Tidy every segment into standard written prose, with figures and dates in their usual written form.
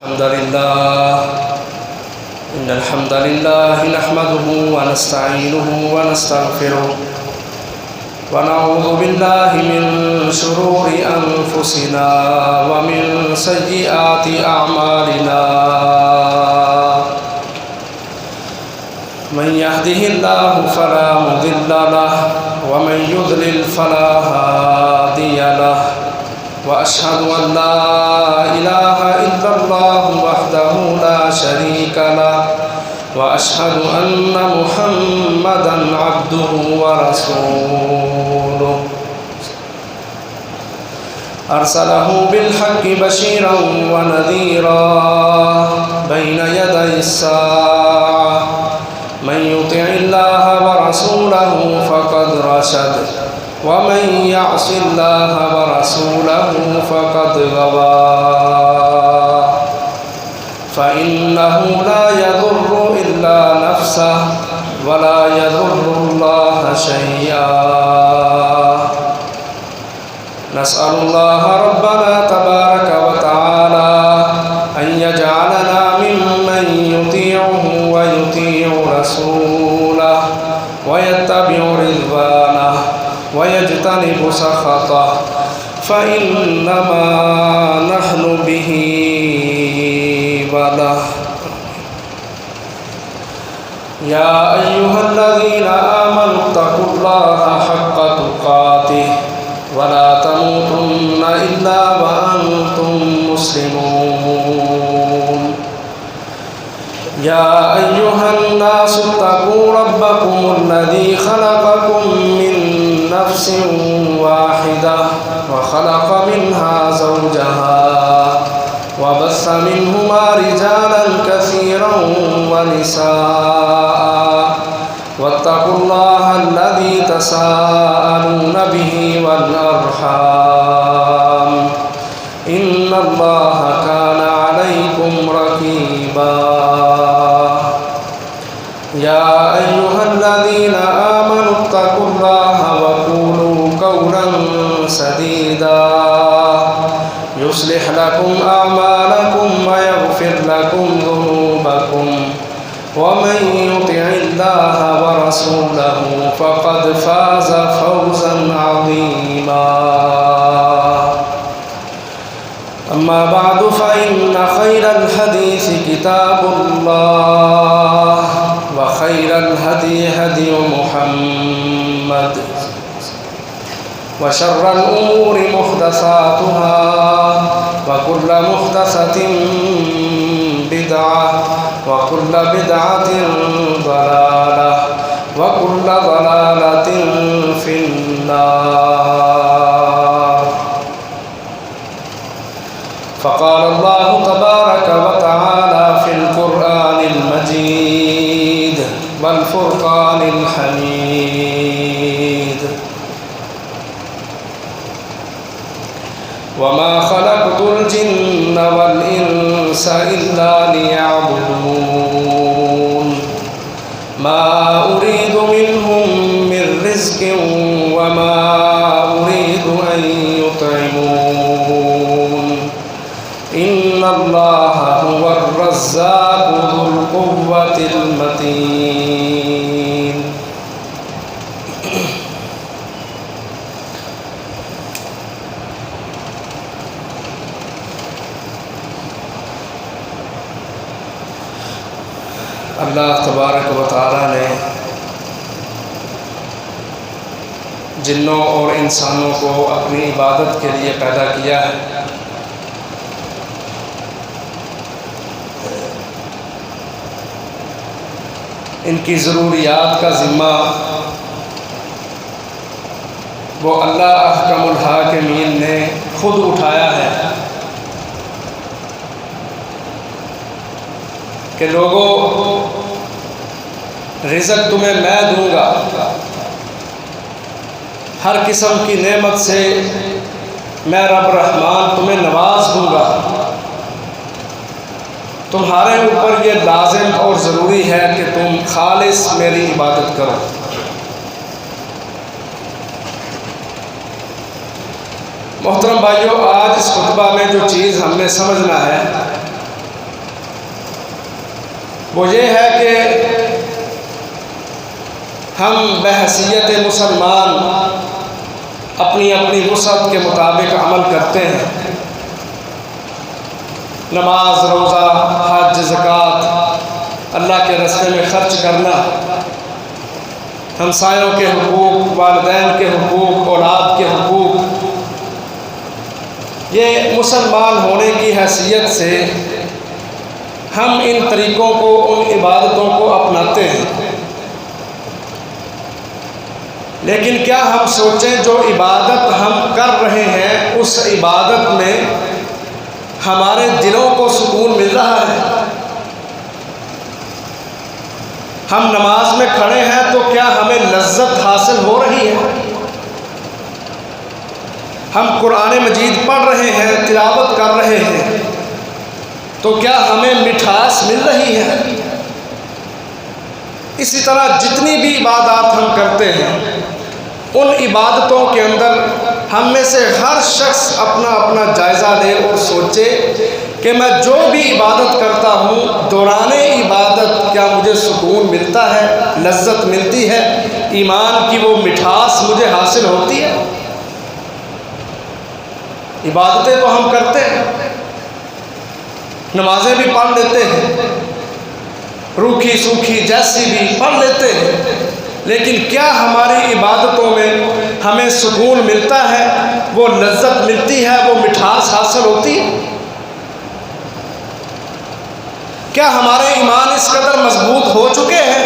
الحمد لله إن الحمد لله نحمده ونستعينه ونستغفره ونعوذ بالله من شرور أنفسنا ومن سيئات أعمالنا من يهده الله فلا مضل له ومن يضلل فلا هادي له وأشهد أن لا إله إلا الله وحده لا شريك له وأشهد أن محمدًا عبده ورسوله أرسله بالحق بشيرا ونذيرا بين يدي الساعة من يطع الله ورسوله فقد رشد ومن يعص الله ورسوله فقد غوى فإنه لا يضر إلا نفسه ولا يضر الله شيئا نسأل الله ربنا تبارك وتعالى أن يجعلنا ممن يطيعه ويطيع رسوله ويتبع رضوانه ويجتنب سخطه فإنما نحن به وله يا أيها الذين آمنوا اتقوا الله حق تقاته ولا تموتن إلا وأنتم مسلمون يا أيها الناس اتقوا ربكم الذي خلقكم من نفس واحدة وخلق منها زوجها وبث منهما رجالا كثيرا ونساء واتقوا الله الذي تساءلون به والأرحام إن الله كان عليكم رقيبا يا أيها الذين آمنوا اتقوا الله وقولوا قولا سديدا يصلح لكم أعمالكم ويغفر لكم ذنوبكم ومن يطع الله ورسوله فقد فاز فوزا عظيما أما بعد فإن خير الحديث كتاب الله وخير الهدي هدي محمد وشر الأمور محدثاتها وكل محدثة بدعة وكل بدعة ضلالة وكل ضلالة في النار فقال الله تبارك وتعالى في القرآن المجيد والفرقان الحميد وما خلقت الجن والإنس إلا ليعبدون ما أريد منهم من رزق وما أريد أن يطعمون إن الله هو الرزاق ذو القوة المتين اللہ تبارک و تعالی نے جنوں اور انسانوں کو اپنی عبادت کے لیے پیدا کیا ہے۔ ان کی ضروریات کا ذمہ وہ اللہ احکم الحاکمین نے خود اٹھایا ہے کہ لوگوں رزق تمہیں میں دوں گا، ہر قسم کی نعمت سے میں رب رحمان تمہیں نواز دوں گا، تمہارے اوپر یہ لازم اور ضروری ہے کہ تم خالص میری عبادت کرو۔ محترم بھائیوں، آج اس خطبہ میں جو چیز ہم نے سمجھنا ہے وہ یہ ہے کہ ہم بحیثیت مسلمان اپنی اپنی وسعت کے مطابق عمل کرتے ہیں. نماز، روزہ، حج، زکوٰۃ، اللہ کے راستے میں خرچ کرنا، ہمسایوں کے حقوق، والدین کے حقوق، اولاد کے حقوق، یہ مسلمان ہونے کی حیثیت سے ہم ان طریقوں کو، ان عبادتوں کو اپناتے ہیں. لیکن کیا ہم سوچیں جو عبادت ہم کر رہے ہیں اس عبادت میں ہمارے دلوں کو سکون مل رہا ہے؟ ہم نماز میں کھڑے ہیں تو کیا ہمیں لذت حاصل ہو رہی ہے؟ ہم قرآن مجید پڑھ رہے ہیں، تلاوت کر رہے ہیں، تو کیا ہمیں مٹھاس مل رہی ہے؟ اسی طرح جتنی بھی عبادات ہم کرتے ہیں ان عبادتوں کے اندر ہم میں سے ہر شخص اپنا اپنا جائزہ لے اور سوچے کہ میں جو بھی عبادت کرتا ہوں دوران عبادت کیا مجھے سکون ملتا ہے، لذت ملتی ہے، ایمان کی وہ مٹھاس مجھے حاصل ہوتی ہے؟ عبادتیں تو ہم کرتے ہیں، نمازیں بھی پڑھ لیتے ہیں، روکھی سوکھی جیسی بھی پڑھ لیتے ہیں، لیکن کیا ہماری عبادتوں میں ہمیں سکون ملتا ہے، وہ لذت ملتی ہے، وہ مٹھاس حاصل ہوتی ہے؟ کیا ہمارے ایمان اس قدر مضبوط ہو چکے ہیں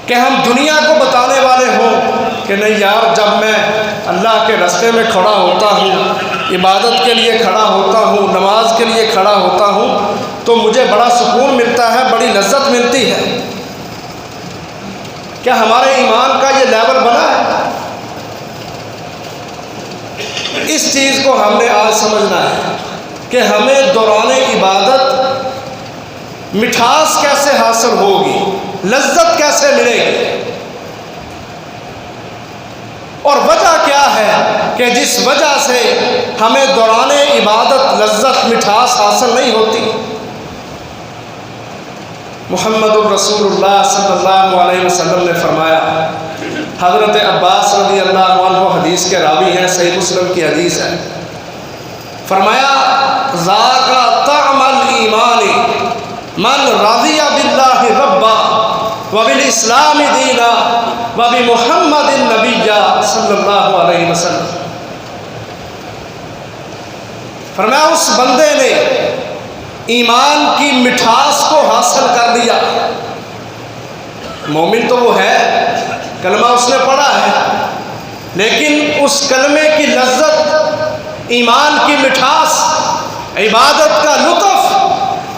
کہ ہم دنیا کو بتانے والے ہوں کہ نہیں یار، جب میں اللہ کے راستے میں کھڑا ہوتا ہوں، عبادت کے لیے کھڑا ہوتا ہوں، نماز کے لیے کھڑا ہوتا ہوں تو مجھے بڑا سکون ملتا ہے، بڑی لذت ملتی ہے؟ کیا ہمارے ایمان کا یہ لیول بنا ہے؟ اس چیز کو ہم نے آج سمجھنا ہے کہ ہمیں دوران عبادت مٹھاس کیسے حاصل ہوگی، لذت کیسے ملے گی، اور وجہ کیا ہے کہ جس وجہ سے ہمیں دوران عبادت لذت مٹھاس حاصل نہیں ہوتی؟ محمد الرسول اللہ صلی اللہ علیہ وسلم نے فرمایا، حضرت عباس رضی اللہ عنہ حدیث کے راوی ہیں، صحیح مسلم کی حدیث ہے، فرمایا ذاق طعم الایمان من رضی باللہ ربا وبالاسلام دینا وبمحمد النبی صلی اللہ علیہ وسلم. فرمایا اس بندے نے ایمان کی مٹھاس کو حاصل کر لیا. مومن تو وہ ہے، کلمہ اس نے پڑھا ہے، لیکن اس کلمے کی لذت، ایمان کی مٹھاس، عبادت کا لطف،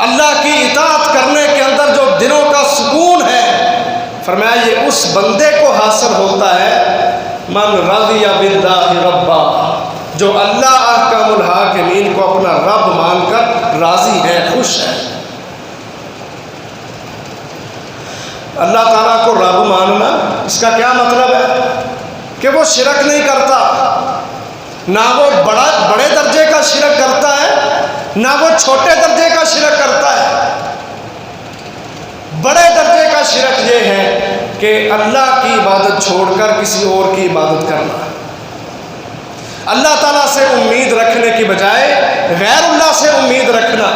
اللہ کی اطاعت کرنے کے اندر جو دلوں کا سکون ہے، فرمایا یہ اس بندے کو حاصل ہوتا ہے من رضی باللہ ربا، جو اللہ احکم الحاکمین کو اپنا رب مان کر راضی ہے، خوش ہے. اللہ تعالیٰ کو رب ماننا اس کا کیا مطلب ہے کہ وہ شرک نہیں کرتا، نہ وہ بڑے درجے کا شرک کرتا ہے، نہ وہ چھوٹے درجے کا شرک کرتا ہے. بڑے درجے کا شرک یہ ہے کہ اللہ کی عبادت چھوڑ کر کسی اور کی عبادت کرنا، اللہ تعالیٰ سے امید رکھنے کی بجائے غیر اللہ سے امید رکھنا.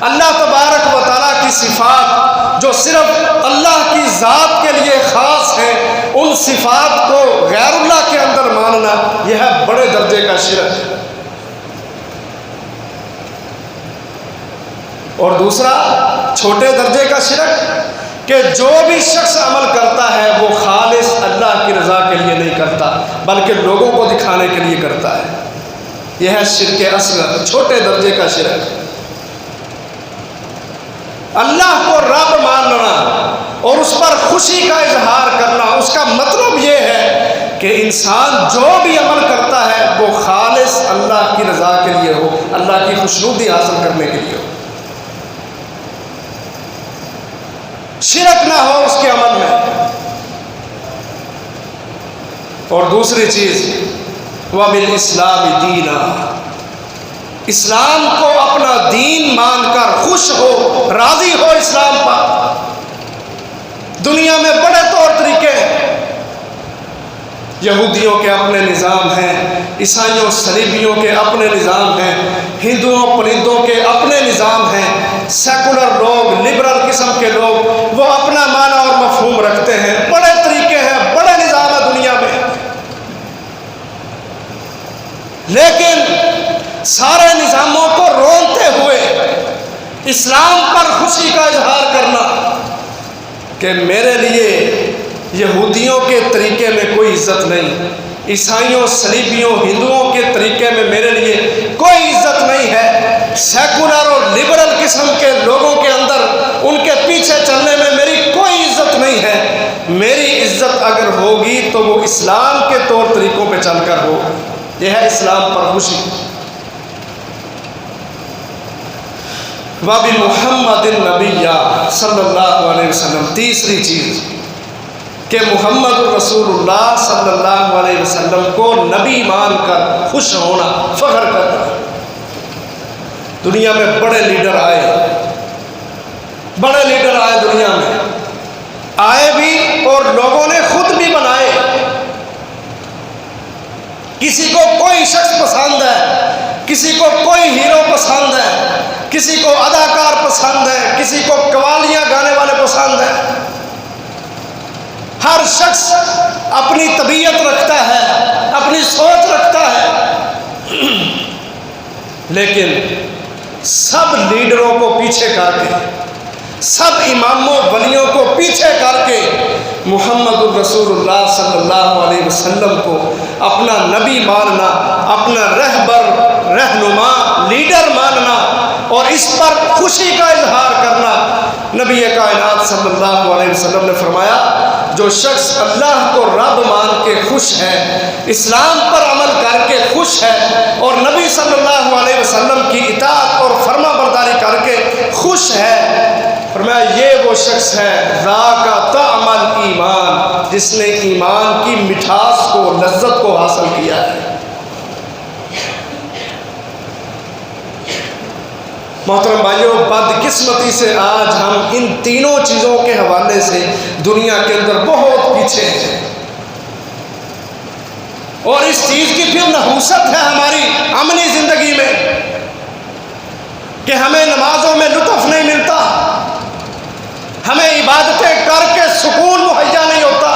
اللہ تبارک و تعالیٰ کی صفات جو صرف اللہ کی ذات کے لیے خاص ہیں، ان صفات کو غیر اللہ کے اندر ماننا، یہ ہے بڑے درجے کا شرک. اور دوسرا چھوٹے درجے کا شرک کہ جو بھی شخص عمل کرتا ہے وہ خالص اللہ کی رضا کے لیے نہیں کرتا بلکہ لوگوں کو دکھانے کے لیے کرتا ہے. یہ ہے شرک اصغر، چھوٹے درجے کا شرک. اللہ کو رب ماننا اور اس پر خوشی کا اظہار کرنا، اس کا مطلب یہ ہے کہ انسان جو بھی عمل کرتا ہے وہ خالص اللہ کی رضا کے لیے ہو، اللہ کی خوشنودی حاصل کرنے کے لیے ہو، شرک نہ ہو اس کے عمل میں. اور دوسری چیز وَبِالْإِسْلَامِ دِينًا، اسلام کو اپنا دین مان کر خوش ہو، راضی ہو اسلام پر۔ دنیا میں بڑے طور طریقے ہیں، یہودیوں کے اپنے نظام ہیں، عیسائیوں صلیبیوں کے اپنے نظام ہیں، ہندوؤں پرندوں کے اپنے نظام ہیں، سیکولر لوگ، لبرل قسم کے لوگ وہ اپنا معنی اور مفہوم رکھتے ہیں، بڑے طریقے ہیں، بڑے نظام ہے دنیا میں۔ لیکن سارے نظاموں کو رونتے ہوئے اسلام پر خوشی کا اظہار کرنا کہ میرے لیے یہودیوں کے طریقے میں کوئی عزت نہیں، عیسائیوں صلیبیوں ہندوؤں کے طریقے میں میرے لیے کوئی عزت نہیں ہے، سیکولر اور لبرل قسم کے لوگوں کے اندر ان کے پیچھے چلنے میں میری کوئی عزت نہیں ہے۔ میری عزت اگر ہوگی تو وہ اسلام کے طور طریقوں پہ چل کر ہو۔ یہ ہے اسلام پر خوشی۔ وَبِمُحَمَّدٍ نَبِيًّا صلی اللہ علیہ وسلم، تیسری چیز کہ محمد رسول اللہ صلی اللہ علیہ وسلم کو نبی مان کر خوش ہونا، فخر کرنا۔ دنیا میں بڑے لیڈر آئے دنیا میں آئے بھی اور لوگوں نے خود بھی بنائے۔ کسی کو کوئی شخص پسند ہے، کسی کو کوئی ہیرو پسند ہے، کسی کو اداکار پسند ہے، کسی کو قوالیاں گانے والے پسند ہیں۔ ہر شخص اپنی طبیعت رکھتا ہے، اپنی سوچ رکھتا ہے، لیکن سب لیڈروں کو پیچھے کر کے، سب اماموں ولیوں کو پیچھے کر کے محمد الرسول اللہ صلی اللہ علیہ وسلم کو اپنا نبی ماننا، اپنا رہبر، رہنما، لیڈر ماننا اور اس پر خوشی کا اظہار کرنا۔ نبی کائنات صلی اللہ علیہ وسلم نے فرمایا، جو شخص اللہ کو رب مان کے خوش ہے، اسلام پر عمل کر کے خوش ہے اور نبی صلی اللہ علیہ وسلم کی اطاعت اور فرما برداری کر کے خوش ہے، فرمایا یہ وہ شخص ہے ذاق طعم الایمان، جس نے ایمان کی مٹھاس کو، لذت کو حاصل کیا ہے۔ محترم بھائیوں، بدقسمتی سے آج ہم ان تینوں چیزوں کے حوالے سے دنیا کے اندر بہت پیچھے ہیں، اور اس چیز کی پھر نحوست ہے ہماری عملی زندگی میں کہ ہمیں نمازوں میں لطف نہیں ملتا، ہمیں عبادتیں کر کے سکون مہیا نہیں ہوتا،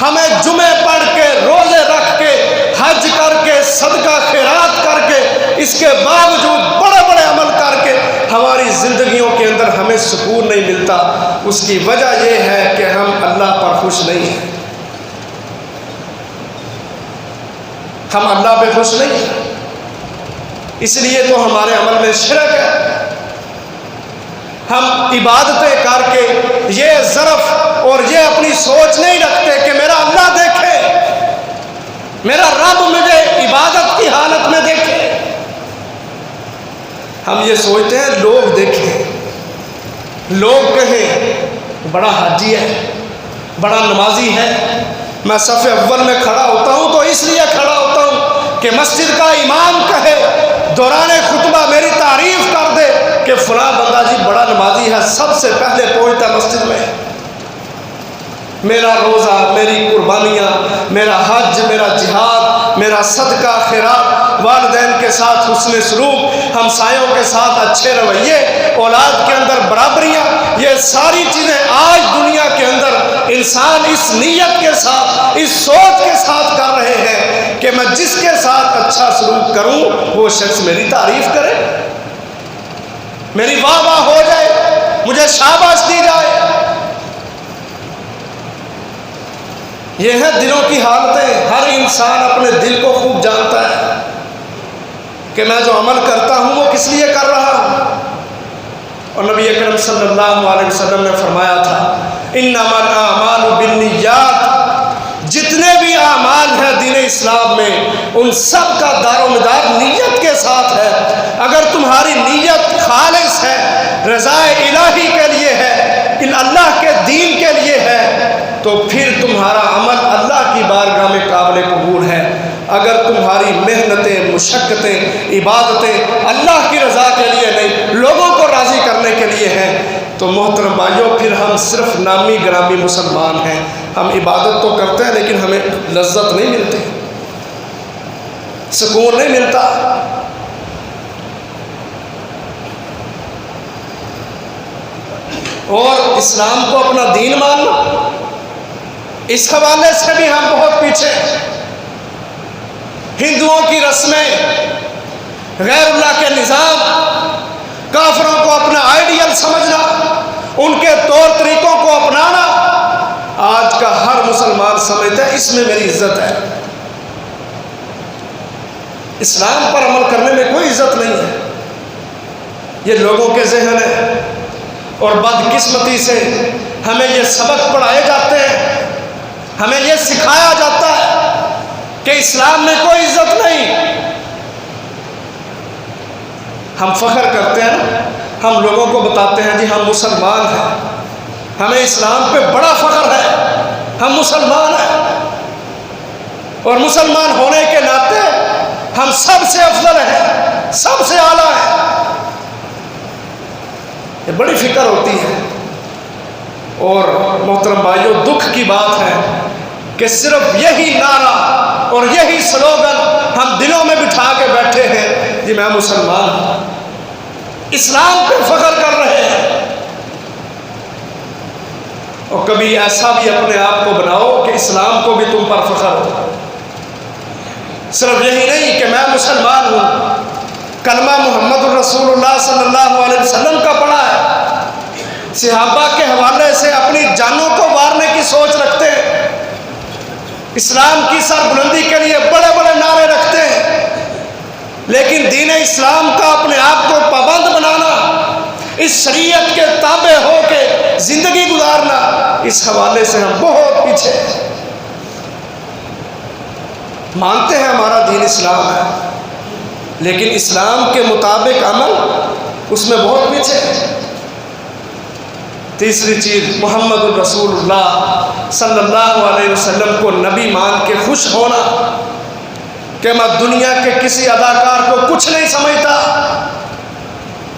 ہمیں جمعے پڑھ کے، روزے رکھ کے، حج کر کے، صدقہ خیرات کر کے، اس کے باوجود بڑے بڑے عمل کر کے ہماری زندگیوں کے اندر ہمیں سکون نہیں ملتا۔ اس کی وجہ یہ ہے کہ ہم اللہ پر خوش نہیں ہیں، ہم اللہ پہ خوش نہیں ہیں، اس لیے تو ہمارے عمل میں شرک ہے۔ ہم عبادتیں کر کے یہ ظرف اور یہ اپنی سوچ نہیں رکھتے کہ میرا اللہ دیکھے، میرا رب مجھے عبادت کی حالت میں دیکھے۔ ہم یہ سوچتے ہیں لوگ دیکھیں، لوگ کہیں بڑا حاجی ہے، بڑا نمازی ہے۔ میں صف اول میں کھڑا ہوتا ہوں تو اس لیے کھڑا ہوتا ہوں کہ مسجد کا امام کہے، دوران خطبہ میری تعریف کر دے کہ فلاں بندہ جی بڑا نمازی ہے، سب سے پہلے پہنچتا مسجد میں۔ میرا روزہ، میری قربانیاں، میرا حج، میرا جہاد، میرا صدقہ خیرات، والدین کے ساتھ حسن سلوک، ہمسایوں کے ساتھ اچھے رویے، اولاد کے اندر برابریاں، یہ ساری چیزیں آج دنیا کے اندر انسان اس نیت کے ساتھ، اس سوچ کے ساتھ کر رہے ہیں کہ میں جس کے ساتھ اچھا سلوک کروں وہ شخص میری تعریف کرے، میری واہ واہ ہو جائے، مجھے شاباش دی جائے۔ یہ ہے دلوں کی حالتیں۔ ہر انسان اپنے دل کو خوب جانتا ہے کہ میں جو عمل کرتا ہوں وہ کس لیے کر رہا ہوں۔ اور نبی اکرم صلی اللہ علیہ وسلم نے فرمایا تھا، انما الاعمال بالنیات، جتنے بھی اعمال ہیں دین اسلام میں ان سب کا دار و مدار نیت کے ساتھ ہے۔ اگر تمہاری نیت خالص ہے، رضا الہی کے لیے ہے، اللہ کے دین کے لیے ہے، تو پھر تمہارا عمل اللہ کی بارگاہ میں قابل قبول ہے۔ اگر تمہاری محنتیں، مشقتیں، عبادتیں اللہ کی رضا کے لیے نہیں، لوگوں کو راضی تو محترم بھائیوں پھر ہم صرف نامی گرامی مسلمان ہیں. ہم عبادت تو کرتے ہیں لیکن ہمیں لذت نہیں ملتی، سکون نہیں ملتا. اور اسلام کو اپنا دین ماننا، اس حوالے سے بھی ہم بہت پیچھے ہیں. ہندوؤں کی رسمیں، غیر اللہ کے نظام، کافروں کو اپنا آئیڈیل سمجھنا، ان کے طور طریقوں کو اپنانا، آج کا ہر مسلمان سمجھتا ہے اس میں میری عزت ہے. اسلام پر عمل کرنے میں کوئی عزت نہیں ہے. یہ لوگوں کے ذہن ہے، اور بدقسمتی سے ہمیں یہ سبق پڑھائے جاتے ہیں، ہمیں یہ سکھایا جاتا ہے کہ اسلام میں کوئی عزت نہیں. ہم فخر کرتے ہیں نا، ہم لوگوں کو بتاتے ہیں جی ہم مسلمان ہیں، ہمیں اسلام پہ بڑا فخر ہے، ہم مسلمان ہیں، اور مسلمان ہونے کے ناطے ہم سب سے افضل ہیں، سب سے اعلیٰ ہیں. یہ بڑی فکر ہوتی ہے. اور محترم بھائیوں، دکھ کی بات ہے کہ صرف یہی نعرہ اور یہی سلوگن ہم دلوں میں بٹھا کے بیٹھے ہیں جی میں مسلمان ہوں، اسلام پہ فخر کر رہے ہیں. اور کبھی ایسا بھی اپنے آپ کو بناؤ کہ اسلام کو بھی تم پر فخر ہو. صرف یہی نہیں کہ میں مسلمان ہوں، کلمہ محمد الرسول اللہ صلی اللہ علیہ وسلم کا پڑھا ہے، صحابہ کے حوالے سے اپنی جانوں کو مارنے کی سوچ رکھتے ہیں، اسلام کی سربلندی کے لیے بڑے بڑے نعرے رکھتے ہیں، لیکن دین اسلام کا اپنے آپ کو پابند بنانا، اس شریعت کے تابع ہو کے زندگی گزارنا، اس حوالے سے ہم بہت پیچھے ہیں. مانتے ہیں ہمارا دین اسلام ہے، لیکن اسلام کے مطابق عمل اس میں بہت پیچھے ہے. تیسری چیز، محمد الرسول اللہ صلی اللہ علیہ وسلم کو نبی مان کے خوش ہونا کہ میں دنیا کے کسی اداکار کو کچھ نہیں سمجھتا،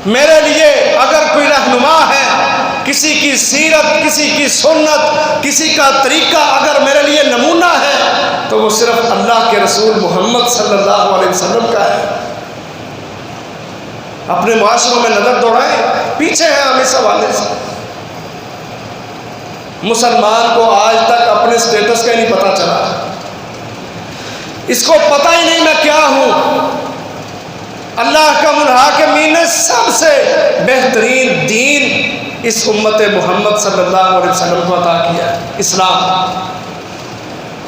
میرے لیے اگر کوئی رہنما ہے، کسی کی سیرت، کسی کی سنت، کسی کا طریقہ اگر میرے لیے نمونہ ہے تو وہ صرف اللہ کے رسول محمد صلی اللہ علیہ وسلم کا ہے. اپنے معاشروں میں نظر دوڑائیں، پیچھے ہیں ہم اس حوالے سے. مسلمان کو آج تک اپنے سٹیٹس کا ہی نہیں پتہ چلا، اس کو پتہ ہی نہیں میں کیا ہوں. اللہ کا منحاکمین نے سب سے بہترین دین اس امت محمد صلی اللہ علیہ وسلم کو عطا کیا، اسلام،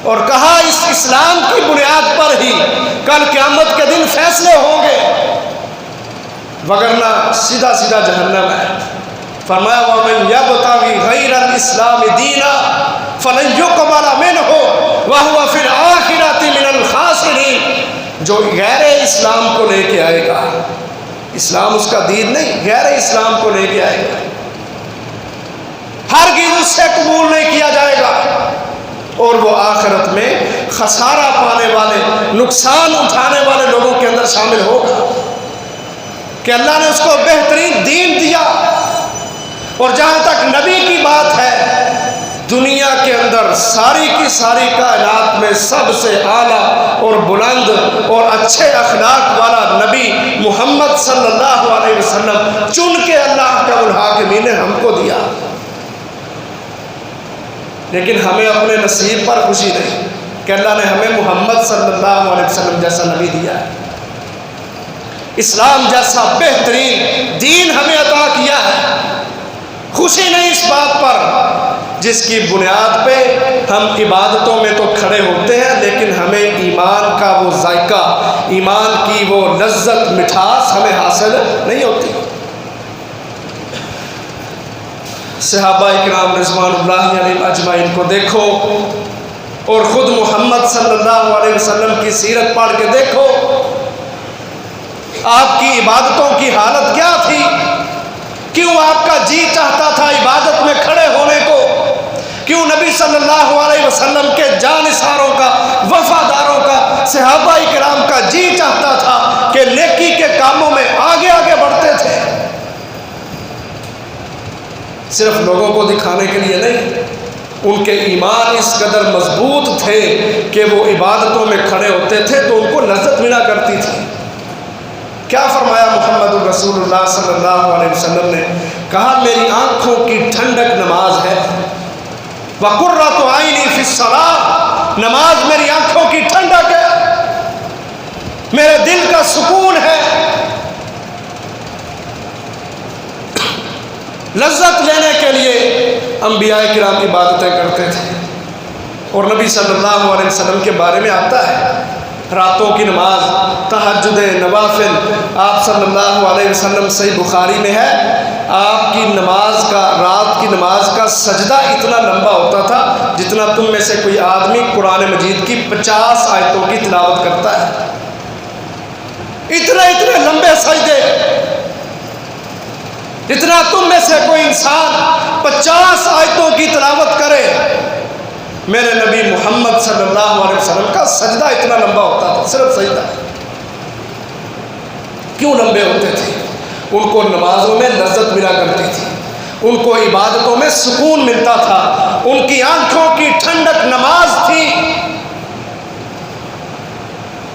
اور کہا اس اسلام کی بنیاد پر ہی کل قیامت کے دن فیصلے ہوں گے، وگرنہ سیدھا سیدھا جہنم ہے. فرمایا وَمَنْ يَبْتَغِ غَيْرَ الْإِسْلَامِ دِينًا فَلَنْ يُقْبَلَ مِنْهُ وَهُوَ فِي الْآخِرَةِ مِنَ الْخَاسِرِينَ. جو غیر اسلام کو لے کے آئے گا، اسلام اس کا دین نہیں، غیر اسلام کو لے کے آئے گا، ہرگز اس سے قبول نہیں کیا جائے گا، اور وہ آخرت میں خسارہ پانے والے، نقصان اٹھانے والے لوگوں کے اندر شامل ہوگا کہ اللہ نے اس کو بہترین دین دیا. اور جہاں تک نبی کی بات ہے، دنیا کے اندر ساری کی ساری کائنات میں سب سے اعلیٰ اور بلند اور اچھے اخلاق والا نبی محمد صلی اللہ علیہ وسلم چن کے اللہ کا الحاکمین نے ہم کو دیا، لیکن ہمیں اپنے نصیب پر خوشی نہیں کہ اللہ نے ہمیں محمد صلی اللہ علیہ وسلم جیسا نبی دیا ہے، اسلام جیسا بہترین دین ہمیں عطا کیا ہے. خوشی نہیں اس بات پر جس کی بنیاد پہ ہم عبادتوں میں تو کھڑے ہوتے ہیں، لیکن ہمیں ایمان کا وہ ذائقہ، ایمان کی وہ لذت، مٹھاس ہمیں حاصل نہیں ہوتی. صحابہ اکرام رضوان اللہ علیہم اجمعین کو دیکھو، اور خود محمد صلی اللہ علیہ وسلم کی سیرت پڑھ کے دیکھو، آپ کی عبادتوں کی حالت کیا تھی. کیوں آپ کا جی چاہتا تھا عبادت میں کھڑے ہونے کو؟ کیوں نبی صلی اللہ علیہ وسلم کے جانثاروں کا، وفاداروں کا، صحابہ کرام کا جی چاہتا تھا کہ نیکی کے کاموں میں آگے آگے بڑھتے تھے؟ صرف لوگوں کو دکھانے کے لیے نہیں، ان کے ایمان اس قدر مضبوط تھے کہ وہ عبادتوں میں کھڑے ہوتے تھے تو ان کو لذت ملا کرتی تھی۔ کیا فرمایا محمد الرسول اللہ صلی اللہ علیہ وسلم نے؟ کہا میری آنکھوں کی ٹھنڈک نماز ہے، وَقُرَّةُ عَيْنِي فِي الصَّلَاةِ، نماز میری آنکھوں کی ٹھنڈک ہے، میرے دل کا سکون ہے۔ لذت لینے کے لیے انبیاء کرام عبادتیں کرتے تھے، اور نبی صلی اللہ علیہ وسلم کے بارے میں آتا ہے راتوں کی نماز، تہجد، نوافل، آپ صلی اللہ علیہ وسلم صحیح بخاری میں ہے، آپ کی نماز کا، رات کی نماز کا سجدہ اتنا لمبا ہوتا تھا جتنا تم میں سے کوئی آدمی قرآن مجید کی 50 آیتوں کی تلاوت کرتا ہے۔ اتنے لمبے سجدے، جتنا تم میں سے کوئی انسان 50 آیتوں کی تلاوت کرے، میرے نبی محمد صلی اللہ علیہ وسلم کا سجدہ اتنا لمبا ہوتا تھا، صرف سجدہ۔ کیوں لمبے ہوتے تھے؟ ان کو نمازوں میں لذت ملا کرتی تھی، ان کو عبادتوں میں سکون ملتا تھا، ان کی آنکھوں کی ٹھنڈک نماز تھی۔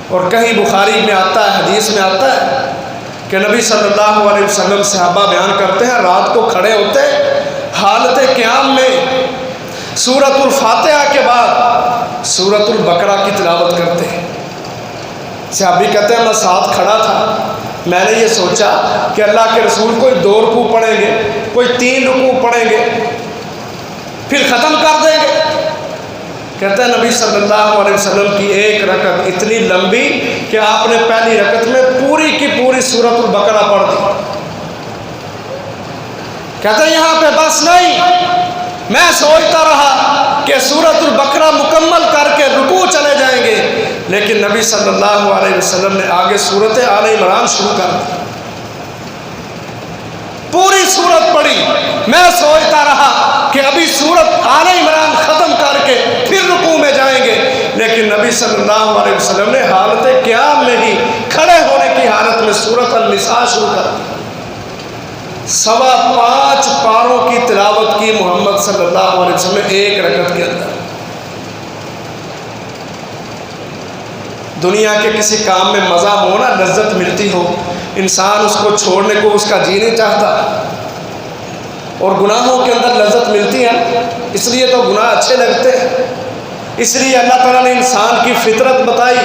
اور کہیں بخاری میں آتا ہے، حدیث میں آتا ہے کہ نبی صلی اللہ علیہ وسلم صحابہ بیان کرتے ہیں رات کو کھڑے ہوتے حالت قیام میں سورۃ الفاتحہ کے بعد سورۃ البقرہ کی تلاوت کرتے ہیں۔ صحابی کہتے ہیں میں ساتھ کھڑا تھا، میں نے یہ سوچا کہ اللہ کے رسول کوئی 2 رکوع پڑھیں گے، کوئی 3 رکوع پڑھیں گے، پھر ختم کر دیں گے۔ کہتے ہیں نبی صلی اللہ علیہ وسلم کی ایک رکعت اتنی لمبی کہ آپ نے پہلی رکعت میں پوری کی پوری سورۃ البقرہ پڑھ دی۔ کہتے ہیں یہاں پہ بس نہیں، میں سوچتا رہا کہ سورۃ البقرہ مکمل کر کے رکوع چلے جائیں گے، لیکن نبی صلی اللہ علیہ وسلم نے آگے سورۃ آل عمران شروع کر دی، پوری سورت پڑھی۔ میں سوچتا رہا کہ ابھی سورت آل عمران ختم کر کے پھر رکوع میں جائیں گے، لیکن نبی صلی اللہ علیہ وسلم نے حالت قیام میں ہی کھڑے ہونے کی حالت میں سورۃ النساء شروع کر دی۔ 5.25 پاروں کی تلاوت کی محمد صلی اللہ علیہ وسلم نے ایک رکعت کے اندر۔ دنیا کے کسی کام میں مزہ ہو نا، لذت ملتی ہو، انسان اس کو چھوڑنے کو اس کا جی نہیں چاہتا، اور گناہوں کے اندر لذت ملتی ہے، اس لیے تو گناہ اچھے لگتے ہیں۔ اس لیے اللہ تعالیٰ نے انسان کی فطرت بتائی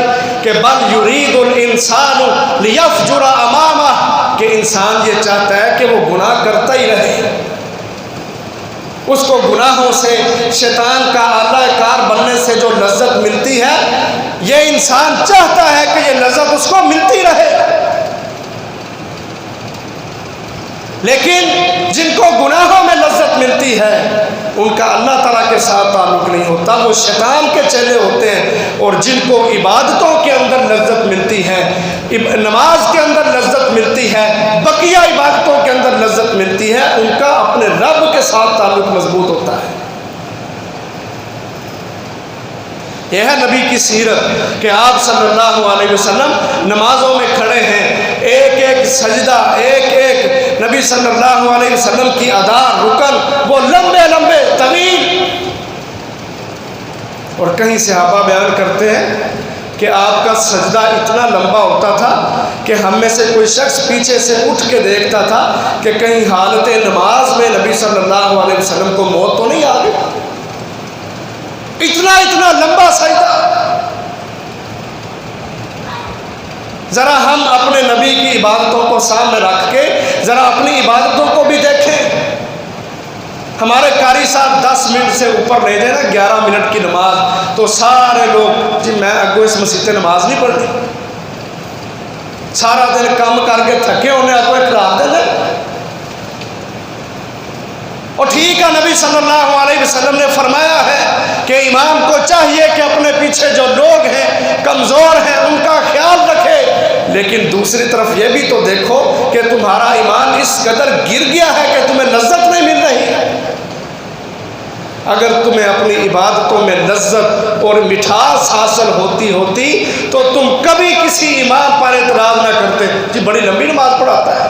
کہ بل یرید الانسان لیفجر امامہ، کہ انسان یہ چاہتا ہے کہ وہ گناہ کرتا ہی رہے، اس کو گناہوں سے، شیطان کا آلہ کار بننے سے جو لذت ملتی ہے، یہ انسان چاہتا ہے کہ یہ لذت اس کو ملتی رہے۔ لیکن جن کو گناہوں میں لذت ملتی ہے ان کا اللہ تعالیٰ کے ساتھ تعلق نہیں ہوتا، وہ شیطان کے چیلے ہوتے ہیں۔ اور جن کو عبادتوں کے اندر لذت ملتی ہے، نماز کے اندر لذت ملتی ہے، بقیہ عبادتوں کے اندر لذت ملتی ہے، ان کا اپنے رب کے ساتھ تعلق مضبوط ہوتا ہے۔ یہ ہے نبی کی سیرت کہ آپ صلی اللہ علیہ وسلم نمازوں میں کھڑے ہیں، ایک ایک سجدہ، ایک ایک نبی صلی اللہ علیہ وسلم کی ادا، رکن وہ لمبے لمبے طویل۔ اور کہیں صحابہ بیان کرتے ہیں کہ آپ کا سجدہ اتنا لمبا ہوتا تھا کہ ہم میں سے کوئی شخص پیچھے سے اٹھ کے دیکھتا تھا کہ کہیں حالت نماز میں نبی صلی اللہ علیہ وسلم کو موت تو نہیں آ گئی، اتنا لمبا سجدہ۔ ذرا ہم اپنے نبی کی عبادتوں کو سامنے رکھ کے ذرا اپنی عبادتوں کو بھی دیکھیں۔ ہمارے قاری صاحب 10 منٹ سے اوپر لے جائیں نا، 11 منٹ کی نماز، تو سارے لوگ جی میں اگو اس مسجد سے نماز نہیں پڑھنی، سارا دن کام کر کے تھکے ہونے اگو ایک رات دے۔ اور ٹھیک ہے، نبی صلی اللہ علیہ وسلم نے فرمایا ہے کہ امام کو چاہیے کہ اپنے پیچھے جو لوگ ہیں، کمزور ہیں، ان کا خیال رکھے، لیکن دوسری طرف یہ بھی تو دیکھو کہ تمہارا ایمان اس قدر گر گیا ہے کہ تمہیں لذت نہیں مل رہی ہے۔ اگر تمہیں اپنی عبادتوں میں لذت اور مٹھاس حاصل ہوتی تو تم کبھی کسی امام پر اعتراض نہ کرتے، جی بڑی لمبی نماز پڑھاتا ہے۔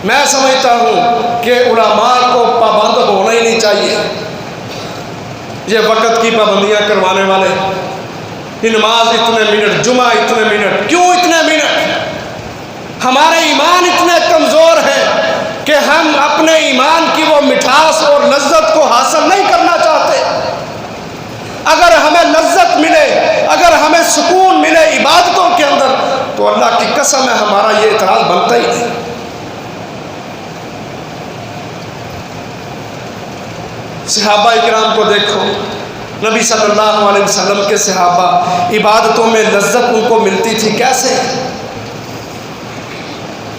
میں سمجھتا ہوں کہ علماء کو پابند ہونا ہی نہیں چاہیے. یہ وقت کی پابندیاں کروانے والے، نماز اتنے منٹ، جمعہ اتنے منٹ، کیوں اتنے منٹ؟ ہمارے ایمان اتنے کمزور ہیں کہ ہم اپنے ایمان کی وہ مٹھاس اور لذت کو حاصل نہیں کرنا چاہتے. اگر ہمیں لذت ملے، اگر ہمیں سکون ملے عبادتوں کے اندر، تو اللہ کی قسم ہے ہمارا یہ اعتراض بنتا ہی نہیں. صحابہ اکرام کو دیکھو، نبی صلی اللہ علیہ وسلم کے صحابہ عبادتوں میں لذت ان کو ملتی تھی.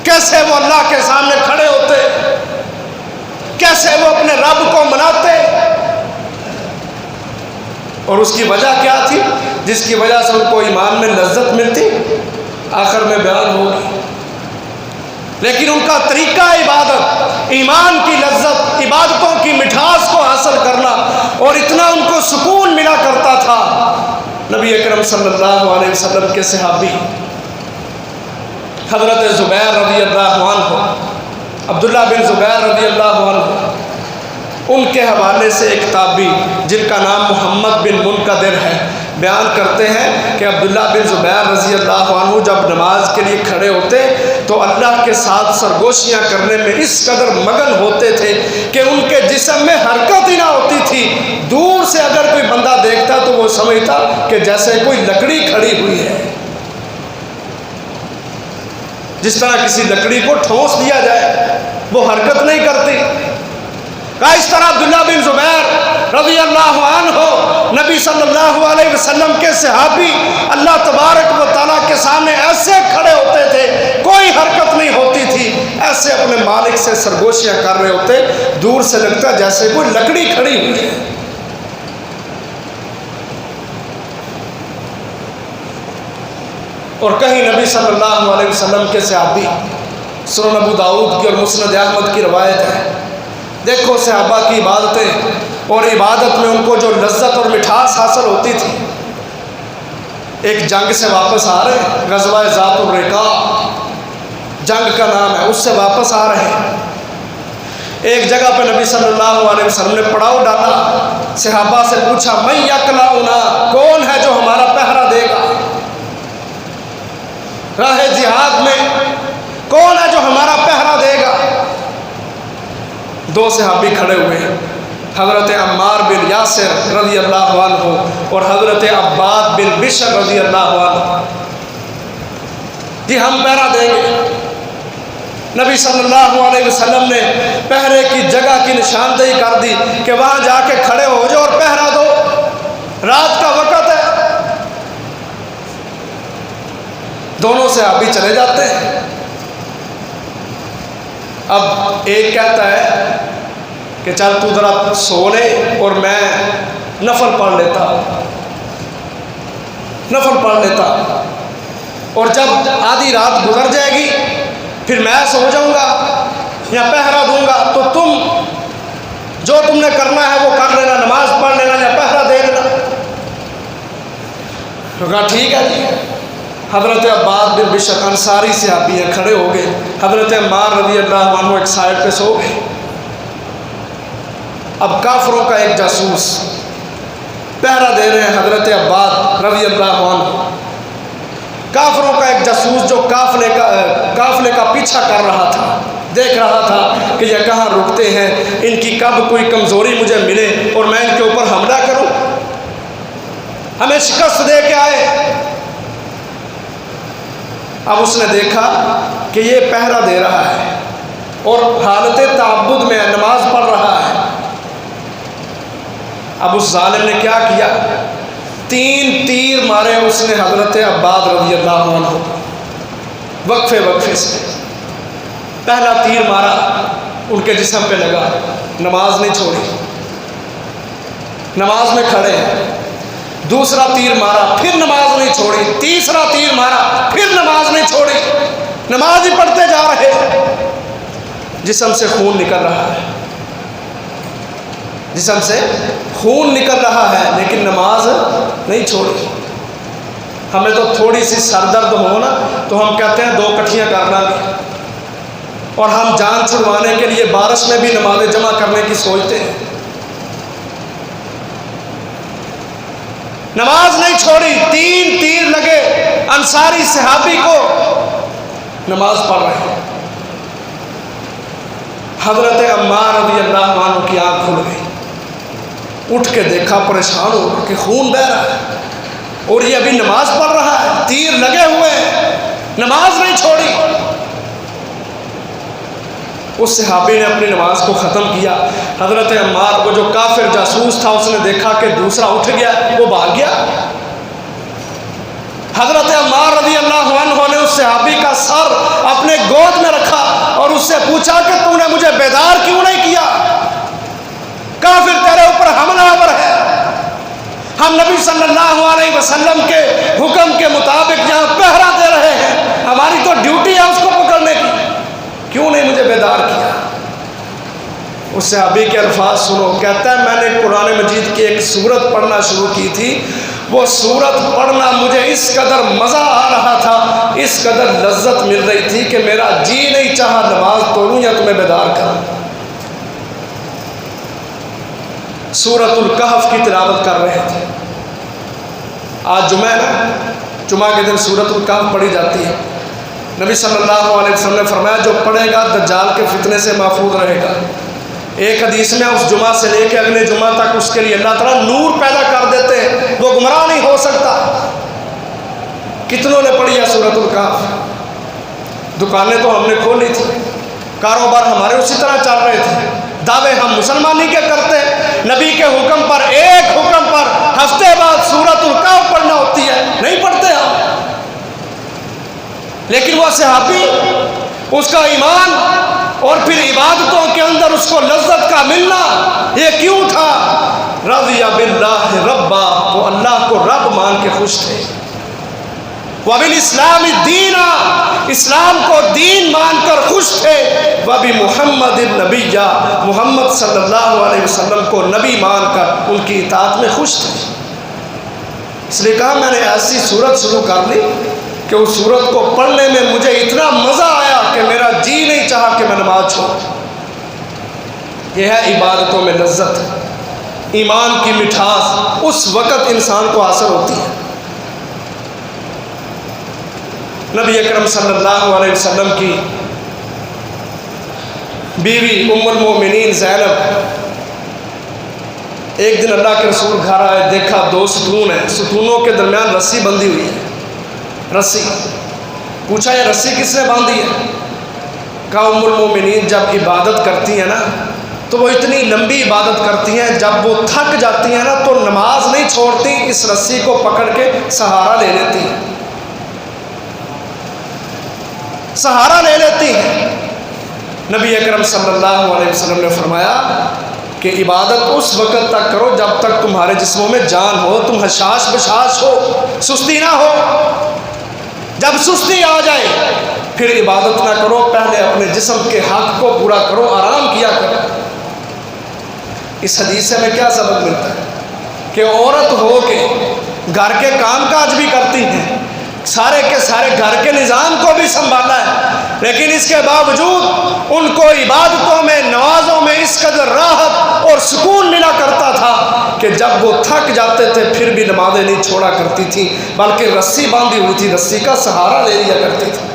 کیسے وہ اللہ کے سامنے کھڑے ہوتے، کیسے وہ اپنے رب کو مناتے، اور اس کی وجہ کیا تھی جس کی وجہ سے ان کو ایمان میں لذت ملتی، آخر میں بیان ہوگی. لیکن ان کا طریقہ عبادت، ایمان کی لذت، عبادتوں کی مٹھاس کو حاصل کرنا، اور اتنا ان کو سکون ملا کرتا تھا. نبی اکرم صلی اللہ علیہ وسلم کے صحابی حضرت زبیر رضی اللہ عنہ، عبداللہ بن زبیر رضی اللہ عنہ، ان کے حوالے سے ایک تابعی جن کا نام محمد بن منقدر ہے بیان کرتے ہیں کہ عبداللہ بن زبیر رضی اللہ عنہ جب نماز کے لیے کھڑے ہوتے تو اللہ کے ساتھ سرگوشیاں کرنے میں اس قدر مگن ہوتے تھے کہ ان کے جسم میں حرکت ہی نہ ہوتی تھی. دور سے اگر کوئی بندہ دیکھتا تو وہ سمجھتا کہ جیسے کوئی لکڑی کھڑی ہوئی ہے، جس طرح کسی لکڑی کو ٹھونس دیا جائے، وہ حرکت نہیں کرتی. اس طرح عبداللہ بن زبیر رضی اللہ عنہ نبی صلی اللہ علیہ وسلم کے صحابی اللہ تبارک و تعالیٰ کے سامنے ایسے کھڑے ہوتے تھے، کوئی حرکت نہیں ہوتی تھی، ایسے اپنے مالک سے سرگوشیاں کر رہے ہوتے، دور سے لگتا جیسے کوئی لکڑی کھڑی ہوئی ہے. اور کہیں نبی صلی اللہ علیہ وسلم کے صحابی، سنن ابو داؤد کی اور مسند احمد کی روایت ہے، دیکھو صحابہ کی عبادتیں اور عبادت میں ان کو جو لذت اور مٹھاس حاصل ہوتی تھی. ایک جنگ سے واپس آ رہے، غزوہ ذات الرقاع جنگ کا نام ہے، اس سے واپس آ رہے ہیں. ایک جگہ پہ نبی صلی اللہ علیہ وسلم نے پڑاؤ ڈالا، صحابہ سے پوچھا من یکلاؤنا، کون ہے جو ہمارا پہرا دے گا راہ جہاد میں، کون ہے جو ہمارا پہرا دے گا؟ دو صحابی کھڑے ہوئے، حضرت عمار بن یاسر رضی اللہ عنہ اور حضرت عباد بن بشر رضی اللہ عنہ. جی ہم پہرا دیں گے. نبی صلی اللہ علیہ وسلم نے پہرے کی جگہ کی نشاندہی کر دی کہ وہاں جا کے کھڑے ہو جاؤ اور پہرا دو، رات کا وقت ہے. دونوں صحابی چلے جاتے ہیں. اب ایک کہتا ہے کہ چل تو ذرا سو لے اور میں نفل پڑھ لیتا، اور جب آدھی رات گزر جائے گی پھر میں سو جاؤں گا یا پہرا دوں گا، تو تم جو تم نے کرنا ہے وہ کر لینا، نماز پڑھ لینا یا پہرا دے لینا. کہا ٹھیک ہے جی. حضرت عباد بن بشر انصاری صحابی ہیں، کھڑے ہو گئے. حضرت عمار رضی اللہ عنہ ایک سائڈ پہ سو گئے. اب کافروں کا ایک جاسوس پہرا دے رہے ہیں حضرت عباد رضی اللہ عنہ. کافروں کا ایک جاسوس جو قافلے کا پیچھا کر رہا تھا، دیکھ رہا تھا کہ یہ کہاں رکتے ہیں، ان کی کب کوئی کمزوری مجھے ملے اور میں ان کے اوپر حملہ کروں، ہمیں شکست دے کے آئے. اب اس نے دیکھا کہ یہ پہرا دے رہا ہے اور حالت تعبد میں نماز پڑھ رہا ہے. اب اس ظالم نے کیا کیا، 3 تیر مارے اس نے حضرت عباد رضی اللہ عنہ، وقفے سے. پہلا تیر مارا ان کے جسم پہ لگا، نماز نہیں چھوڑی، نماز میں کھڑے ہیں. دوسرا تیر مارا، پھر نماز نہیں چھوڑی. تیسرا تیر مارا، پھر نماز نہیں چھوڑی، نماز ہی پڑھتے جا رہے. جسم سے خون نکل رہا ہے، جسم سے خون نکل رہا ہے، لیکن نماز نہیں چھوڑی. ہمیں تو تھوڑی سی سر درد ہو نا تو ہم کہتے ہیں 2 کٹھیاں کر لیں گے. اور ہم جان چھڑوانے کے لیے بارش میں بھی نمازیں جمع کرنے کی سوچتے ہیں. نماز نہیں چھوڑی، 3 تیر لگے انصاری صحابی کو، نماز پڑھ رہے ہیں. حضرت عمار رضی اللہ عنہ کی آنکھ کھل گئی، اٹھ کے دیکھا، پریشان ہو کہ خون بہ رہا ہے اور یہ ابھی نماز پڑھ رہا ہے، تیر لگے ہوئے ہیں، نماز نہیں چھوڑی. اس صحابی نے اپنی نماز کو ختم کیا. حضرت عمار کو جو کافر جاسوس تھا اس نے دیکھا کہ دوسرا اٹھ گیا، وہ بھاگ گیا. حضرت عمار رضی اللہ عنہ نے اس صحابی کا سر اپنے گود میں رکھا اور اس سے پوچھا کہ تو نے مجھے بیدار کیوں نہیں کیا؟ کافر تیرے اوپر حملہ آور ہے، ہم نبی صلی اللہ علیہ وسلم کے حکم کے مطابق یہاں پہرا دے رہے ہیں، ہماری تو ڈیوٹی ہے اس کو پکڑنے کی، کیوں نہیں مجھے بیدار کیا؟ اس صحابی کے الفاظ سنو، کہتا ہے میں نے قرآن مجید کی ایک سورت پڑھنا شروع کی تھی، وہ سورت پڑھنا مجھے اس قدر مزہ آ رہا تھا، اس قدر لذت مل رہی تھی کہ میرا جی نہیں چاہا نماز توڑوں یا تمہیں بیدار کروں. سورۃ الکہف کی تلاوت کر رہے تھے. آج جمعہ ہے نا، جمعہ کے دن سورۃ الکہف پڑھی جاتی ہے. نبی صلی اللہ علیہ وسلم نے فرمایا جو پڑھے گا دجال کے فتنے سے محفوظ رہے گا. ایک حدیث میں اس جمعہ سے لے کے اگلے جمعہ تک اس کے لیے اللہ تعالیٰ نور پیدا کر دیتے ہیں، وہ گمراہ نہیں ہو سکتا. کتنوں نے پڑھی ہے سورۃ الکہف؟ دکانیں تو ہم نے کھولی تھی، کاروبار ہمارے اسی طرح چل رہے تھے، دعوے ہم مسلمانی کے کرتے، نبی کے حکم پر، ایک حکم پر ہفتے بعد سورۃ الکہف پڑھنا ہوتی ہے، نہیں پڑھتے ہم. لیکن وہ صحابی، اس کا ایمان اور پھر عبادتوں کے اندر اس کو لذت کا ملنا، یہ کیوں تھا؟ رضی باللہ ربا، وہ اللہ کو رب مان کے خوش تھے. وبالاسلام دینا، اسلام کو دین مان کر خوش تھے. وبمحمد النبی، محمد صلی اللہ علیہ وسلم کو نبی مان کر ان کی اطاعت میں خوش تھے. اس لیے کہا میں نے ایسی صورت شروع کر لی کہ اس صورت کو پڑھنے میں مجھے اتنا مزہ آیا کہ میرا جی نہیں چاہا کہ میں نماز چھوڑوں. یہ ہے عبادتوں میں لذت، ایمان کی مٹھاس اس وقت انسان کو حاصل ہوتی ہے. نبی اکرم صلی اللہ علیہ وسلم کی بیوی ام المومنین زینب، ایک دن اللہ کے رسول گھر آئے، دیکھا 2 ستون ہیں، ستونوں کے درمیان رسی بندھی ہوئی ہے. رسی، پوچھا یہ رسی کس نے باندھی ہے؟ کہا ام المومنین جب عبادت کرتی ہیں نا تو وہ اتنی لمبی عبادت کرتی ہیں، جب وہ تھک جاتی ہیں نا تو نماز نہیں چھوڑتی، اس رسی کو پکڑ کے سہارا لے لیتی ہیں، سہارا لے لیتی ہیں. نبی اکرم صلی اللہ علیہ وسلم نے فرمایا کہ عبادت اس وقت تک کرو جب تک تمہارے جسموں میں جان ہو، تم حشاش بشاش ہو، سستی نہ ہو. جب سستی آ جائے پھر عبادت نہ کرو، پہلے اپنے جسم کے حق کو پورا کرو، آرام کیا کرو. اس حدیث سے ہمیں کیا سبق ملتا ہے؟ کہ عورت ہو کے گھر کے کام کاج بھی کرتی ہیں، سارے کے سارے گھر کے نظام کو بھی سنبھالا ہے، لیکن اس کے باوجود ان کو عبادتوں میں، نمازوں میں اس قدر راحت اور سکون ملا کرتا تھا کہ جب وہ تھک جاتے تھے پھر بھی نمازیں نہیں چھوڑا کرتی تھی، بلکہ رسی باندھی ہوئی تھی، رسی کا سہارا لے لیا کرتی تھی.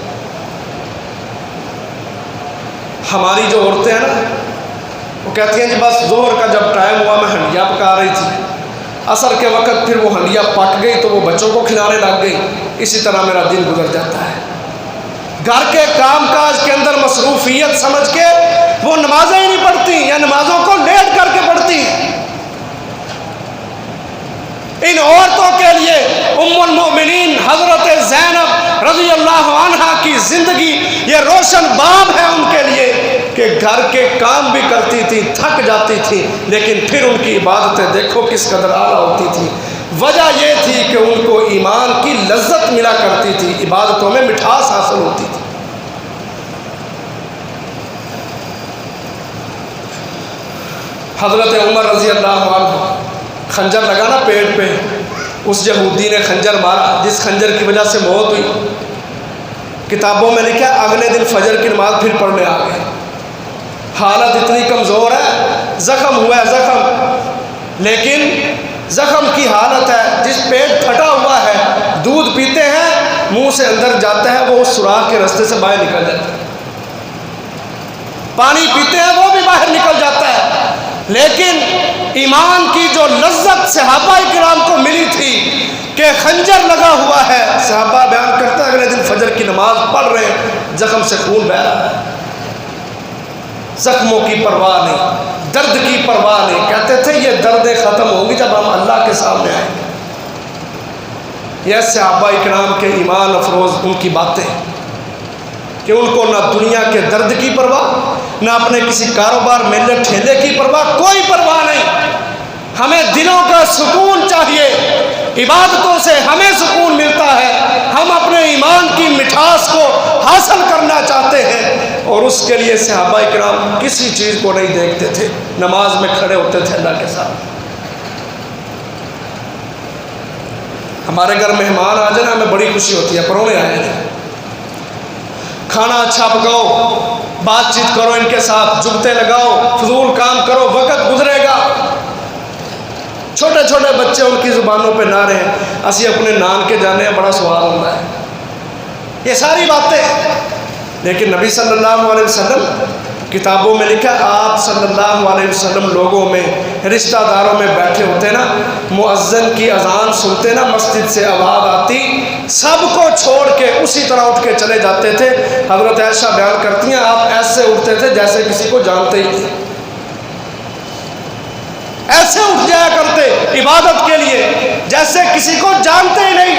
ہماری جو عورتیں ہیں نا، وہ کہتی ہیں جی بس ظہر کا جب ٹائم ہوا میں ہنڈیا پکا رہی تھی، عصر کے وقت پھر وہ ہنڈیا پک گئی تو وہ بچوں کو کھلانے لگ گئی، اسی طرح میرا دن گزر جاتا ہے. گھر کے کام کاج کے اندر مصروفیت سمجھ کے وہ نمازیں ہی نہیں پڑھتی یا نمازوں کو لیٹ کر کے پڑھتی. ان عورتوں کے لیے ام المومنین حضرت زینب رضی اللہ عنہا کی زندگی یہ روشن باب ہے ان کے لیے کہ گھر کے کام بھی کرتی تھی، تھک جاتی تھی، لیکن پھر ان کی عبادتیں دیکھو کس قدر اعلیٰ ہوتی تھی. وجہ یہ تھی کہ ان کو ایمان کی لذت ملا کرتی تھی، عبادتوں میں مٹھاس حاصل ہوتی تھی. حضرت عمر رضی اللہ عنہ، خنجر لگا نا پیٹ پہ، اس یہودی نے خنجر مارا جس خنجر کی وجہ سے موت ہوئی. کتابوں میں لکھا ہے اگلے دن فجر کی نماز پھر پڑھنے آ گئے. حالت اتنی کمزور ہے، زخم ہوا ہے زخم، لیکن زخم کی حالت ہے، جس پیٹ پھٹا ہوا ہے دودھ پیتے ہیں منہ سے اندر جاتا ہے، وہ اس سوراخ کے راستے سے باہر نکل جاتا ہے. پانی پیتے ہیں وہ بھی باہر نکل جاتا ہے. لیکن ایمان کی جو لذت صحابہ کرام کو ملی تھی کہ خنجر لگا ہوا ہے، صحابہ بیان کرتا ہے اگلے دن فجر کی نماز پڑھ رہے ہیں، زخم سے خون بہہ رہا ہے، زخموں کی پرواہ نہیں، درد کی پرواہ نہیں. کہتے تھے یہ دردیں ختم ہوں گی جب ہم اللہ کے سامنے آئیں گے. یہ صحابہ اکرام کے ایمان افروز ان کی باتیں کہ ان کو نہ دنیا کے درد کی پرواہ، نہ اپنے کسی کاروبار میلے ٹھیلے کی پرواہ، کوئی پرواہ نہیں. ہمیں دلوں کا سکون چاہیے، عبادتوں سے ہمیں سکون ملتا ہے. ہم اپنے ایمان کی مٹھاس کو حاصل کرنا چاہتے ہیں، اور اس کے لیے صحابہ کرام کسی چیز کو نہیں دیکھتے تھے، نماز میں کھڑے ہوتے تھے اللہ کے ساتھ. ہمارے گھر مہمان آ جائے نا ہمیں بڑی خوشی ہوتی ہے، پرونے آئے ہیں، کھانا اچھا پکاؤ، بات چیت کرو ان کے ساتھ، جگتے لگاؤ، فضول کام کرو، وقت گزرے گا. چھوٹے چھوٹے بچے ان کی زبانوں پہ نہ رہے، اسی اپنے نان کے جانے بڑا سوال ہوتا ہے، یہ ساری باتیں. لیکن نبی صلی اللہ علیہ وسلم کتابوں میں لکھا، آپ صلی اللہ علیہ وسلم لوگوں میں رشتہ داروں میں بیٹھے ہوتے نا، مؤذن کی اذان سنتے نا، مسجد سے آواز آتی، سب کو چھوڑ کے اسی طرح اٹھ کے چلے جاتے تھے. حضرت عائشہ بیان کرتی ہیں آپ ایسے اٹھتے تھے جیسے کسی کو جانتے ہی تھے، ایسے اٹھ جایا کرتے عبادت کے لیے جیسے کسی کو جانتے ہی نہیں.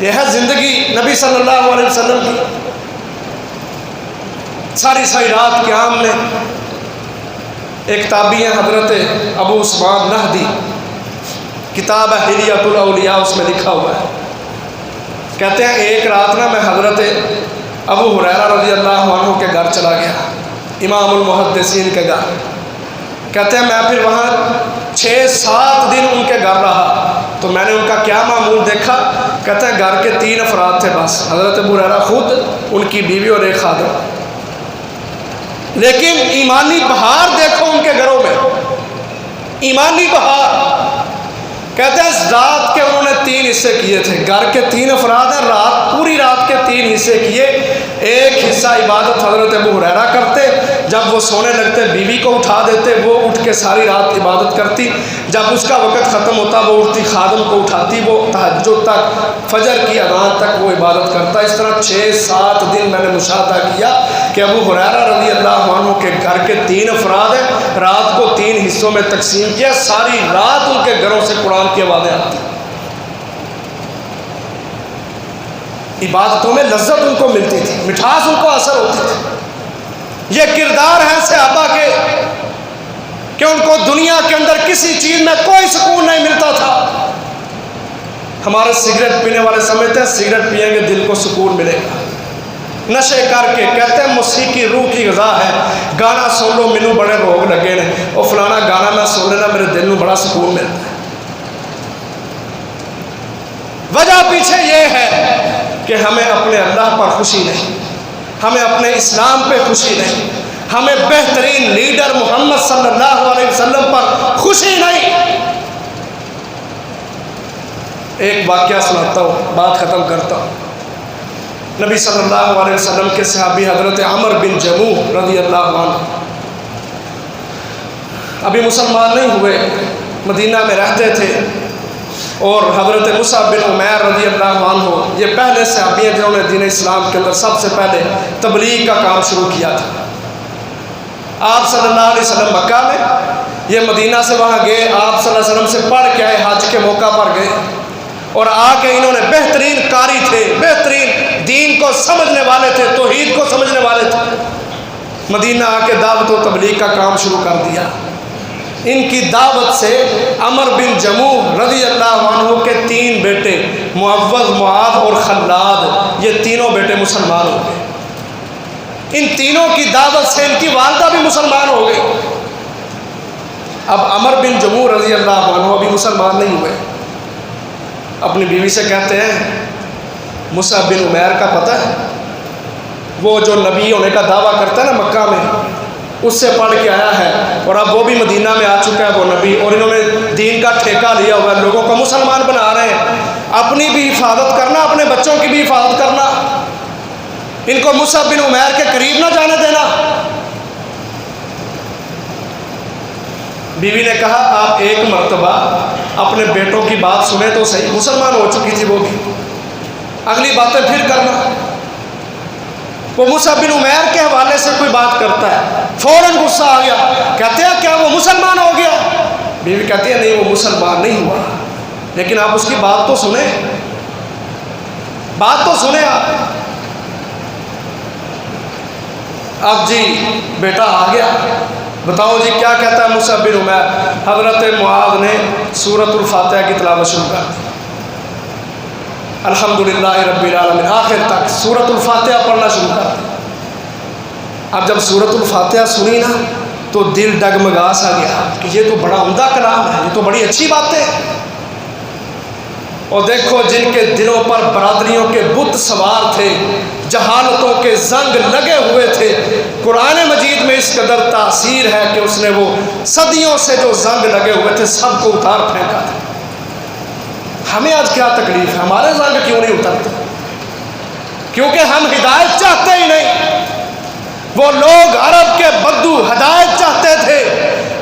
یہ ہے زندگی نبی صلی اللہ علیہ وسلم کی. ساری ساری رات قیام میں. ایک تابعی ہیں حضرت ابو عثمان نہدی، کتاب ہے حلیۃ الاولیاء، اس میں لکھا ہوا ہے، کہتے ہیں ایک رات نا میں حضرت ابو ہریرہ رضی اللہ عنہ کے گھر چلا گیا، امام المحدثین کے گھر. کہتے ہیں میں پھر وہاں 6-7 دن ان کے گھر رہا، تو میں نے ان کا کیا معمول دیکھا. کہتے ہیں گھر کے 3 افراد تھے بس، حضرت ابو ہریرہ خود، ان کی بیوی اور ایک خادم. لیکن ایمانی بہار دیکھو ان کے گھروں میں، ایمانی بہار. کہتے ہیں اس رات کے انہوں نے 3 حصے کیے تھے، گھر کے 3 افراد ہیں، پوری رات کے 3 حصے کیے. ایک حصہ عبادت حضرت ابو ہریرہ کرتے، جب وہ سونے لگتے بیوی کو اٹھا دیتے، وہ اٹھ کے ساری رات عبادت کرتی. جب اس کا وقت ختم ہوتا وہ اٹھتی خادم کو اٹھاتی، وہ تہجد تک، فجر کی اذان تک وہ عبادت کرتا. اس طرح 6-7 دن میں نے مشاہدہ کیا کہ ابو ہریرہ رضی اللہ عنہ کے گھر کے 3 افراد ہیں، رات کو 3 حصوں میں تقسیم کیا، ساری رات ان کے گھروں سے قرآن کی آوازیں آتی. عبادتوں میں لذت ان کو ملتی تھی، مٹھاس ان کو اثر ہوتی تھی. یہ کردار ہے صحابہ کے کہ ان کو دنیا کے اندر کسی چیز میں کوئی سکون نہیں ملتا تھا. ہمارے سگریٹ پینے والے سمجھتے ہیں سگریٹ پیئیں گے دل کو سکون ملے گا، نشے کر کے. کہتے ہیں موسیقی روح کی غذا ہے، گانا سن لو مینوں بڑے روگ لگے نے، اور فلانا گانا میں سن لینا میرے دل میں بڑا سکون ملتا ہے. وجہ پیچھے یہ ہے کہ ہمیں اپنے اللہ پر خوشی نہیں، ہمیں اپنے اسلام پہ خوشی نہیں، ہمیں بہترین لیڈر محمد صلی اللہ علیہ وسلم پر خوشی نہیں. ایک واقعہ سناتا ہوں، بات ختم کرتا ہوں. نبی صلی اللہ علیہ وسلم کے صحابی حضرت عمر بن جموح رضی اللہ عنہ ابھی مسلمان نہیں ہوئے، مدینہ میں رہتے تھے، اور حضرت مصعب بن عمیر رضی اللہ عنہ یہ پہلے صحابی ہیں جنہوں نے دین اسلام کے اندر سب سے پہلے تبلیغ کا کام شروع کیا تھا. آپ صلی اللہ علیہ وسلم مکہ میں، یہ مدینہ سے وہاں گئے، آپ صلی اللہ علیہ وسلم سے پڑھ کے آئے، حج کے موقع پر گئے، اور آ کے انہوں نے بہترین قاری تھے، بہترین دین کو سمجھنے والے تھے، توحید کو سمجھنے والے تھے. مدینہ آ کے دعوت و تبلیغ کا کام شروع کر دیا. ان کی دعوت سے عمر بن جموح رضی اللہ عنہ کے 3 بیٹے معوذ، معاذ اور خلاد، یہ تینوں بیٹے مسلمان ہو گئے. ان تینوں کی دعوت سے ان کی والدہ بھی مسلمان ہو گئی. اب عمر بن جموح رضی اللہ عنہ ابھی مسلمان نہیں ہوئے، اپنی بیوی سے کہتے ہیں مصعب بن عمیر کا پتہ ہے؟ وہ جو نبی ہونے کا دعویٰ کرتا ہے نا مکہ میں، اس سے پڑھ کے آیا ہے، اور اب وہ بھی مدینہ میں آ چکا ہے وہ نبی، اور انہوں نے دین کا ٹھیکہ لیا ہوا ہے، لوگوں کو مسلمان بنا رہے ہیں۔ اپنی بھی حفاظت کرنا، اپنے بچوں کی بھی حفاظت کرنا، ان کو مصعب بن عمیر کے قریب نہ جانے دینا۔ بیوی نے کہا آپ ایک مرتبہ اپنے بیٹوں کی بات سنیں تو صحیح، مسلمان ہو چکی تھی وہ بھی، اگلی باتیں پھر کرنا۔ وہ مصعب بن عمیر کے حوالے سے کوئی بات کرتا ہے، فوراً غصہ آ گیا، کہتے ہیں کیا وہ مسلمان ہو گیا؟ بیوی کہتی ہے نہیں وہ مسلمان نہیں ہوا، لیکن آپ اس کی بات تو سنیں، بات تو سنیں آپ۔ اب جی بیٹا آ گیا، بتاؤ جی کیا کہتا ہے مصعب بن عمیر؟ حضرت معاذ نے سورۃ الفاتحہ کی تلاوت شروع کر دی، الحمدللہ رب العالمین آخر تک سورۃ الفاتحہ پڑھنا شروع کر دی۔ اب جب سورۃ الفاتحہ سنی نا تو دل ڈگمگا سا گیا کہ یہ تو بڑا عمدہ کلام ہے، یہ تو بڑی اچھی باتیں ہیں۔ اور دیکھو جن کے دلوں پر برادریوں کے بت سوار تھے، جہالتوں کے زنگ لگے ہوئے تھے، قرآن مجید میں اس قدر تاثیر ہے کہ اس نے وہ صدیوں سے جو زنگ لگے ہوئے تھے سب کو اتار پھینکا تھا۔ ہمیں آج کیا تکلیف ہے؟ ہمارے زنگ کیوں نہیں اترتے؟ کیونکہ ہم ہدایت چاہتے ہی نہیں۔ وہ لوگ عرب کے بدو ہدایت چاہتے تھے،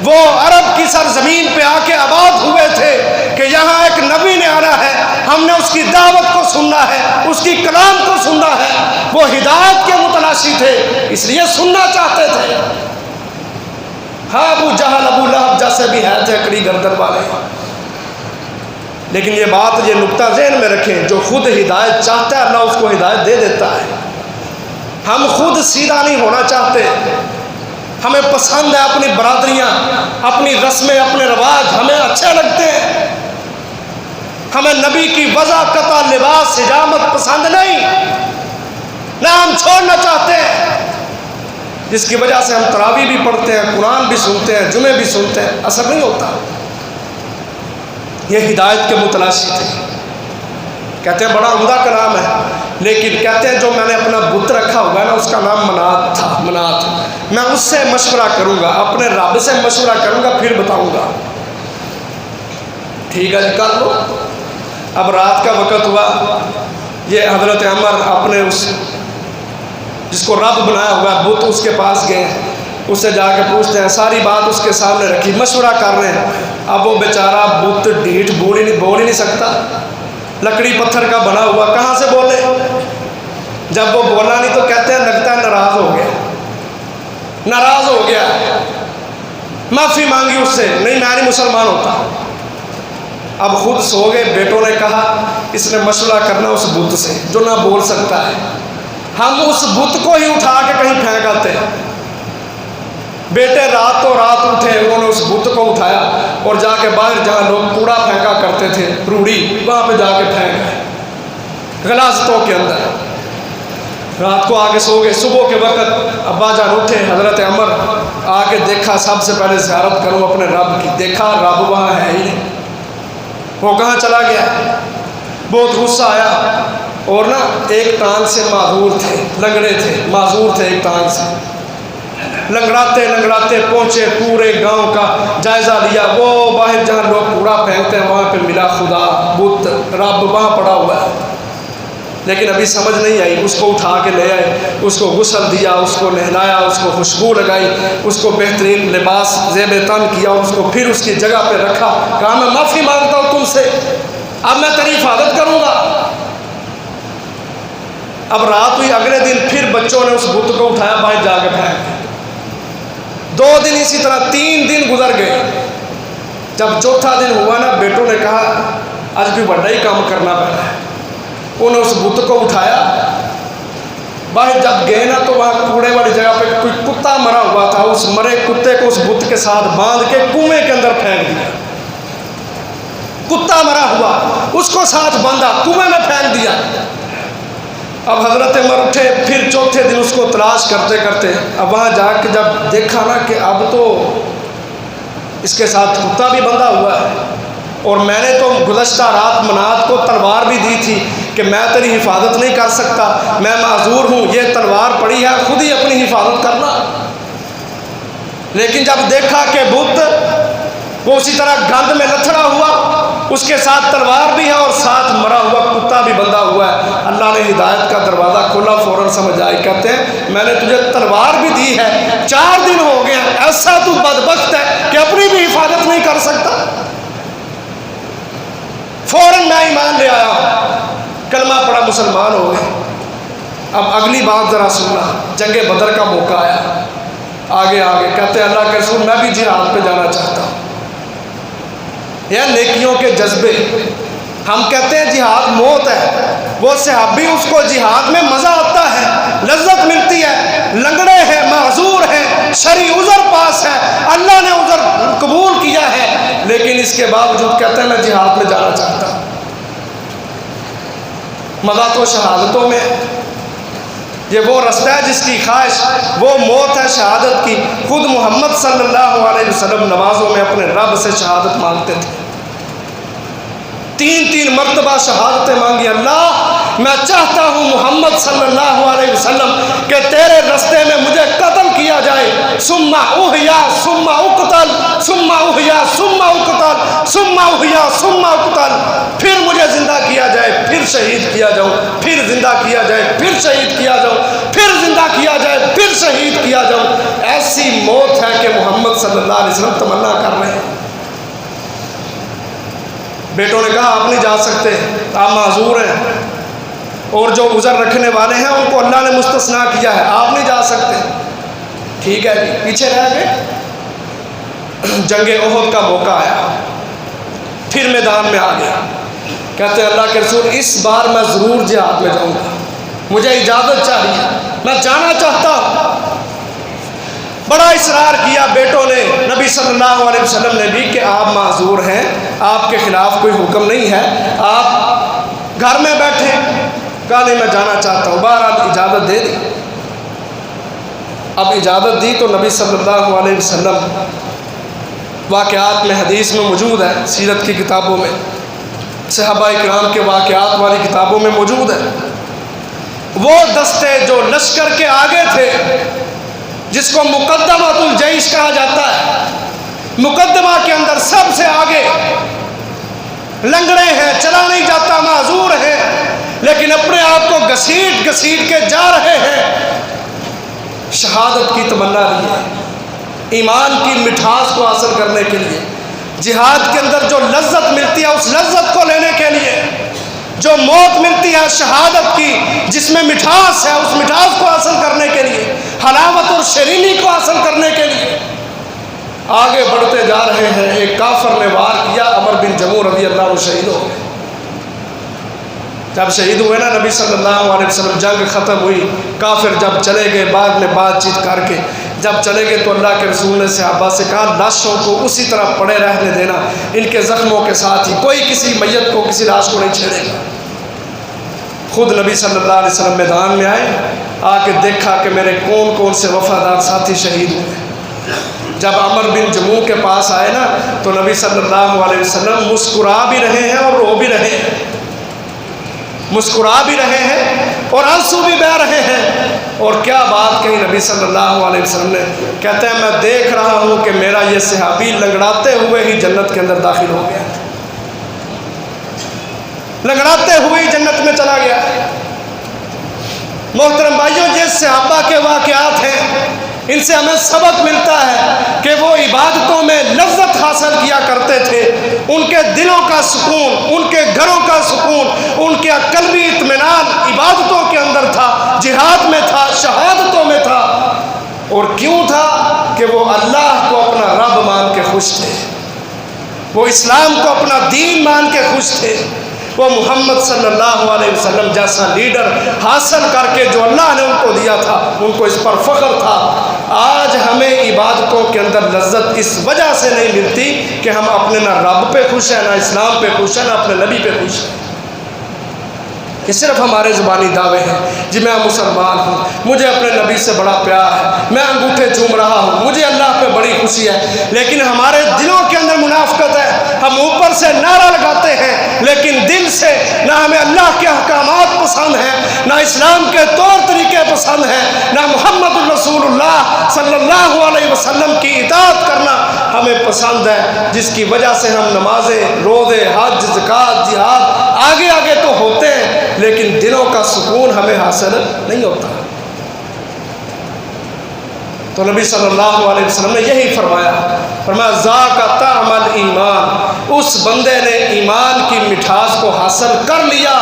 وہ عرب کی سرزمین پہ آ کے آباد ہوئے تھے کہ یہاں ایک نبی نے آنا ہے، ہم نے اس کی دعوت کو سننا ہے، اس کی کلام کو سننا ہے۔ وہ ہدایت کے متلاشی تھے، اس لیے سننا چاہتے تھے۔ ہاں ابو جہل ابو لہب جیسے بھی ہیں تھے کڑی گردن والے، لیکن یہ بات یہ نقطہ ذہن میں رکھیں، جو خود ہدایت چاہتا ہے اللہ اس کو ہدایت دے دیتا ہے۔ ہم خود سیدھا نہیں ہونا چاہتے، ہمیں پسند ہے اپنی برادریاں، اپنی رسمیں، اپنے رواج ہمیں اچھے لگتے ہیں، ہمیں نبی کی وضع قطع لباس حجامت پسند نہیں، نہ ہم چھوڑنا چاہتے ہیں، جس کی وجہ سے ہم تراویح بھی پڑھتے ہیں، قرآن بھی سنتے ہیں، جمعے بھی سنتے ہیں، اثر نہیں ہوتا۔ یہ ہدایت کے متلاشی تھے۔ کہتے ہیں بڑا عمدہ کلام ہے، لیکن کہتے ہیں جو میں نے اپنا بت رکھا ہوا ہے نا اس کا نام منات تھا، منات، میں اس سے مشورہ کروں گا، اپنے رب سے مشورہ کروں گا پھر بتاؤں گا۔ ٹھیک ہے جی کر لو۔ اب رات کا وقت ہوا، یہ حضرت عمر اپنے اس جس کو رب بنایا ہوا ہے بت اس کے پاس گئے، اس سے جا کے پوچھتے ہیں، ساری بات اس کے سامنے رکھی، مشورہ کر رہے ہیں۔ اب وہ بیچارہ بت ڈھیٹ بول ہی نہیں سکتا، لکڑی پتھر کا بنا ہوا، کہاں سے بولے؟ جب وہ بولا نہیں تو کہتے ہیں لگتا ہے ناراض ہو گیا، ناراض ہو گیا، معافی مانگی اس سے، نہیں میں نہیں مسلمان ہوتا۔ اب خود سو گئے، بیٹوں نے کہا اس نے مشورہ کرنا اس بت سے جو نہ بول سکتا ہے، ہم اس بت کو ہی اٹھا کے کہیں پھینک آتے ہیں۔ بیٹے رات و رات اٹھے، انہوں نے اس بت کو اٹھایا اور جا کے باہر جہاں لوگ کوڑا پھینکا کرتے تھے روڑی، وہاں پہ جا کے پھینک گئے غلاظتوں کے اندر۔ رات کو آگے سو گئے، صبح کے وقت ابا جان اٹھے، حضرت عمر آ کے دیکھا سب سے پہلے زیارت کروں اپنے رب کی، دیکھا رب وہاں ہے ہی نہیں، وہ کہاں چلا گیا؟ بہت غصہ آیا، اور نا ایک ٹانگ سے معذور تھے، لنگڑے تھے، معذور تھے ایک ٹانگ سے، لنگڑاتے لنگڑاتے پہنچے، پورے گاؤں کا جائزہ لیا، وہ باہر جہاں لوگ کوڑا پھینکتے ہیں وہاں پہ ملا خدا بت رب وہاں پڑا ہوا ہے، لیکن ابھی سمجھ نہیں آئی، اس کو اٹھا کے لے آئے، اس کو غسل دیا، اس کو نہلایا، اس کو خوشبو لگائی، اس کو بہترین لباس زیب تن کیا، اس کو پھر اس کی جگہ پہ رکھا، کہا میں معافی مانگتا ہوں تم سے، اب میں تیری حفاظت کروں گا۔ اب رات ہوئی، اگلے دن پھر بچوں نے اس بت کو اٹھایا، باہر جا کے پھینک، 2 دن اسی طرح، 3 دن گزر گئے۔ جب چوتھا دن ہوا نا، بیٹوں نے کہا آج بھی بڑا ہی کام کرنا پڑا ہے، انہوں نے اس بت کو اٹھایا، باہر جب گئے نا تو وہاں کوڑے والی جگہ پہ کوئی کتا مرا ہوا تھا، اس مرے کتے کو اس بت کے ساتھ باندھ کے کنویں کے اندر پھینک دیا، کتا مرا ہوا اس کو ساتھ باندھا کنویں میں پھینک دیا۔ اب حضرت عمر اٹھے، پھر چوتھے دن اس کو تلاش کرتے کرتے، اب وہاں جا کے جب دیکھا نا کہ اب تو اس کے ساتھ کتا بھی بندھا ہوا ہے، اور میں نے تو گزشتہ رات منات کو تلوار بھی دی تھی کہ میں تیری حفاظت نہیں کر سکتا، میں معذور ہوں، یہ تلوار پڑی ہے، خود ہی اپنی حفاظت کرنا۔ لیکن جب دیکھا کہ بت وہ اسی طرح گند میں لتھڑا ہوا، اس کے ساتھ تلوار بھی ہے اور ساتھ مرا ہوا کتا بھی بندھا ہوا ہے، اللہ نے ہدایت کا دروازہ کھولا، فوراً سمجھ آئی، کہتے ہیں میں نے تجھے تلوار بھی دی ہے، 4 دن ہو گئے ہیں، ایسا تو بدبخت ہے کہ اپنی بھی حفاظت نہیں کر سکتا۔ فوراً میں ایمان لے آیا، کلمہ پڑا، مسلمان ہو گئے۔ اب اگلی بات ذرا سننا، جنگ بدر کا موقع آیا، آگے کہتے ہیں اللہ کے رسول میں بھی جہاد پہ جانا چاہتا ہوں۔ یہ نیکیوں کے جذبے، ہم کہتے ہیں جہاد موت ہے، وہ صحابی اس کو جہاد میں مزہ آتا ہے، لذت ملتی ہے، لنگڑے ہیں، معذور ہیں، شرعی عذر پاس ہے، اللہ نے عذر قبول کیا ہے، لیکن اس کے باوجود کہتے ہیں میں جہاد میں جانا چاہتا ہوں۔ مزہ تو شہادتوں میں، یہ وہ رستہ ہے جس کی خواہش وہ موت ہے شہادت کی۔ خود محمد صلی اللہ علیہ وسلم نمازوں میں اپنے رب سے شہادت مانگتے تھے، 3 مرتبہ شہادتیں مانگی، اللہ میں چاہتا ہوں محمد صلی اللہ علیہ وسلم کہ تیرے رستے میں مجھے قتل کیا جائے، ثم احیا ثم اقتل ثم احیا ثم اقتل ثم احیا ثم اقتل، پھر مجھے زندہ کیا جائے، پھر شہید کیا جاؤں، پھر زندہ کیا جائے، پھر شہید کیا جاؤں، پھر زندہ کیا جائے، پھر شہید کیا جاؤں۔ ایسی موت ہے کہ محمد صلی اللہ علیہ وسلم تمنا کر رہے ہیں۔ بیٹوں نے کہا آپ نہیں جا سکتے، آپ معذور ہیں، اور جو عذر رکھنے والے ہیں ان کو اللہ نے مستثنا کیا ہے، آپ نہیں جا سکتے۔ ٹھیک ہے جی، پیچھے رہ گئے۔ جنگ احد کا موقع آیا، پھر میدان میں آ گیا، کہتے ہیں اللہ کے رسول اس بار میں ضرور جہاد میں جاؤں گا، مجھے اجازت چاہیے، میں جانا چاہتا ہوں۔ بڑا اصرار کیا بیٹوں نے، نبی صلی اللہ علیہ وسلم نے بھی کہ آپ معذور ہیں، آپ کے خلاف کوئی حکم نہیں ہے، آپ گھر میں بیٹھے۔ کہا نہیں میں جانا چاہتا ہوں، بہرحال اجازت دے دی۔ اب اجازت دی تو نبی صلی اللہ علیہ وسلم، واقعات میں حدیث میں موجود ہے، سیرت کی کتابوں میں، صحابہ کرام کے واقعات والی کتابوں میں موجود ہے، وہ دستے جو لشکر کے آگے تھے، جس کو مقدمۃ الجیش کہا جاتا ہے، مقدمہ کے اندر سب سے آگے، لنگڑے ہیں، چلا نہیں جاتا، معذور ہیں، لیکن اپنے آپ کو گھسیٹ گھسیٹ کے جا رہے ہیں، شہادت کی تمنا لی ہے، ایمان کی مٹھاس کو حاصل کرنے کے لیے، جہاد کے اندر جو لذت ملتی ہے اس لذت کو لینے کے لیے، جو موت ملتی ہے شہادت کی جس میں مٹھاس ہے اس مٹھاس کو حاصل کرنے کے لیے، حلاوت اور شیرینی کو حاصل کرنے کے لیے آگے بڑھتے جا رہے ہیں۔ ایک کافر نے وار کیا، عمر بن جموح رضی اللہ عنہ شہید ہو گئے۔ جب شہید ہوئے نا نبی صلی اللہ علیہ وسلم، جنگ ختم ہوئی، کافر جب چلے گئے، بعد میں بات چیت کر کے جب چلے گئے تو اللہ کے رسول نے صحابہ سے کہا لاشوں کو اسی طرح پڑے رہنے دینا، ان کے زخموں کے ساتھ ہی، کوئی کسی میت کو، کسی لاش کو نہیں چھیڑے گا۔ خود نبی صلی اللہ علیہ وسلم میدان میں آئے، آ کے دیکھا کہ میرے کون کون سے وفادار ساتھی شہید ہوئے۔ جب عمر بن جموح کے پاس آئے نا تو نبی صلی اللہ علیہ وسلم مسکرا بھی رہے ہیں اور رو بھی رہے ہیں، مسکرا بھی رہے ہیں اور آنسو بھی بہہ رہے ہیں۔ اور کیا بات کہی نبی صلی اللہ علیہ وسلم نے، کہتے ہیں میں دیکھ رہا ہوں کہ میرا یہ صحابی لنگڑاتے ہوئے ہی جنت کے اندر داخل ہو گیا، لنگڑاتے ہوئے ہی جنت میں چلا گیا۔ محترم بھائیوں، یہ صحابہ کے واقعات ہیں، ان سے ہمیں سبق ملتا ہے کہ وہ عبادتوں میں لذت حاصل کیا کرتے تھے، ان کے دلوں کا سکون، ان کے گھروں کا سکون، ان کے قلبی اطمینان عبادتوں کے اندر تھا، جہاد میں تھا، شہادتوں میں تھا۔ اور کیوں تھا؟ کہ وہ اللہ کو اپنا رب مان کے خوش تھے، وہ اسلام کو اپنا دین مان کے خوش تھے، وہ محمد صلی اللہ علیہ وسلم جیسا لیڈر حاصل کر کے جو اللہ نے ان کو دیا تھا ان کو اس پر فخر تھا۔ آج ہمیں عبادتوں کے اندر لذت اس وجہ سے نہیں ملتی کہ ہم اپنے نہ رب پہ خوش ہیں، نہ اسلام پہ خوش ہیں، نہ اپنے نبی پہ خوش ہیں۔ کہ صرف ہمارے زبانی دعوے ہیں جی میں مسلمان ہوں، مجھے اپنے نبی سے بڑا پیار ہے، میں انگوٹھے چوم رہا ہوں، مجھے اللہ پہ بڑی خوشی ہے، لیکن ہمارے دلوں کے اندر منافقت ہے۔ ہم اوپر سے نعرہ لگاتے ہیں لیکن دل سے نہ ہمیں اللہ کے احکامات پسند ہیں، نہ اسلام کے طور طریقے پسند ہیں، نہ محمد الرسول اللہ صلی اللہ علیہ وسلم کی اطاعت کرنا ہمیں پسند ہے، جس کی وجہ سے ہم نمازیں، روزے، حج، زکوٰۃ، جہاد آگے آگے تو ہوتے ہیں لیکن دلوں کا سکون ہمیں حاصل نہیں ہوتا۔ تو نبی صلی اللہ علیہ وسلم نے یہی فرمایا ذاک طعم الایمان، اس بندے نے ایمان کی مٹھاس کو حاصل کر لیا،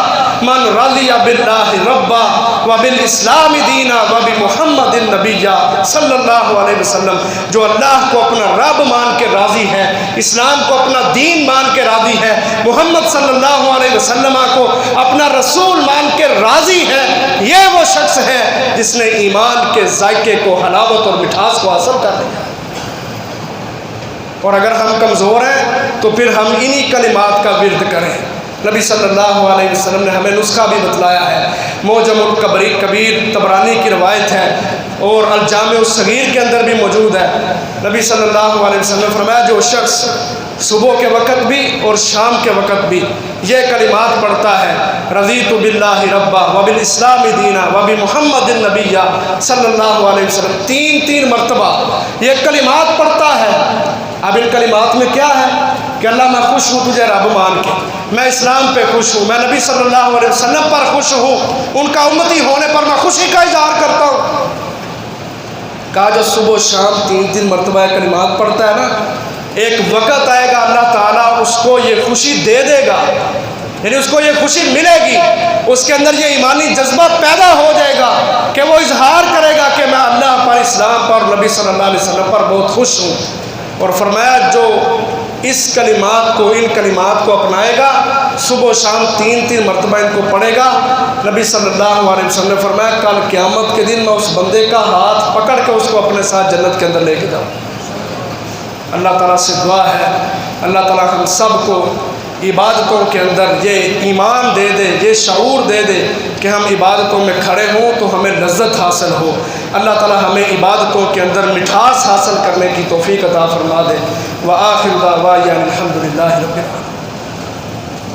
من رضی باللہ ربا وبالاسلام دینا وبمحمد النبی صلی اللہ علیہ وسلم، جو اللہ کو اپنا رب مان کے راضی ہے، اسلام کو اپنا دین مان کے راضی ہے، محمد صلی اللہ علیہ وسلم کو اپنا رسول مان کے راضی ہے، یہ وہ شخص ہے جس نے ایمان کے ذائقے کو، حلاوت اور مٹھاس کو حاصل کر لیا۔ اور اگر ہم کمزور ہیں تو پھر ہم انہی کلمات کا ورد کریں۔ نبی صلی اللہ علیہ وسلم نے ہمیں نسخہ بھی بتلایا ہے، معجم الکبیر طبرانی کی روایت ہے اور الجامع الصغیر کے اندر بھی موجود ہے۔ نبی صلی اللہ علیہ وسلم نے فرمایا جو شخص صبح کے وقت بھی اور شام کے وقت بھی یہ کلمات پڑھتا ہے، رضیت باللہ ربا وبالاسلام دینا وبمحمد النبی صلی اللہ علیہ وسلم، تین مرتبہ یہ کلمات پڑھتا ہے۔ اب ان کلمات میں کیا ہے کہ اللہ میں خوش ہوں تجھے رب مان کے، میں اسلام پہ خوش ہوں، میں نبی صلی اللہ علیہ وسلم پر خوش ہوں، ان کا امتی ہونے پر میں خوشی کا اظہار کرتا ہوں۔ کہا جو صبح و شام تین مرتبہ کلمات پڑھتا ہے نا، ایک وقت آئے گا اللہ تعالیٰ اس کو یہ خوشی دے دے گا، یعنی اس کو یہ خوشی ملے گی، اس کے اندر یہ ایمانی جذبہ پیدا ہو جائے گا کہ وہ اظہار کرے گا کہ میں اللہ پر، اسلام پر، نبی صلی اللہ علیہ وسلم پر بہت خوش ہوں۔ اور فرمایا جو اس کلمات کو، ان کلمات کو اپنائے گا، صبح و شام تین مرتبہ ان کو پڑھے گا، نبی صلی اللہ علیہ وسلم نے فرمایا کل قیامت کے دن میں اس بندے کا ہاتھ پکڑ کے اس کو اپنے ساتھ جنت کے اندر لے کے جاؤں۔ اللہ تعالیٰ سے دعا ہے اللہ تعالیٰ ہم سب کو عبادتوں کے اندر یہ ایمان دے دے، یہ شعور دے دے کہ ہم عبادتوں میں کھڑے ہوں تو ہمیں لذت حاصل ہو۔ اللہ تعالیٰ ہمیں عبادتوں کے اندر مٹھاس حاصل کرنے کی توفیق عطا فرما دے۔ وآخر دعوانا الحمد للہ رب العالمین۔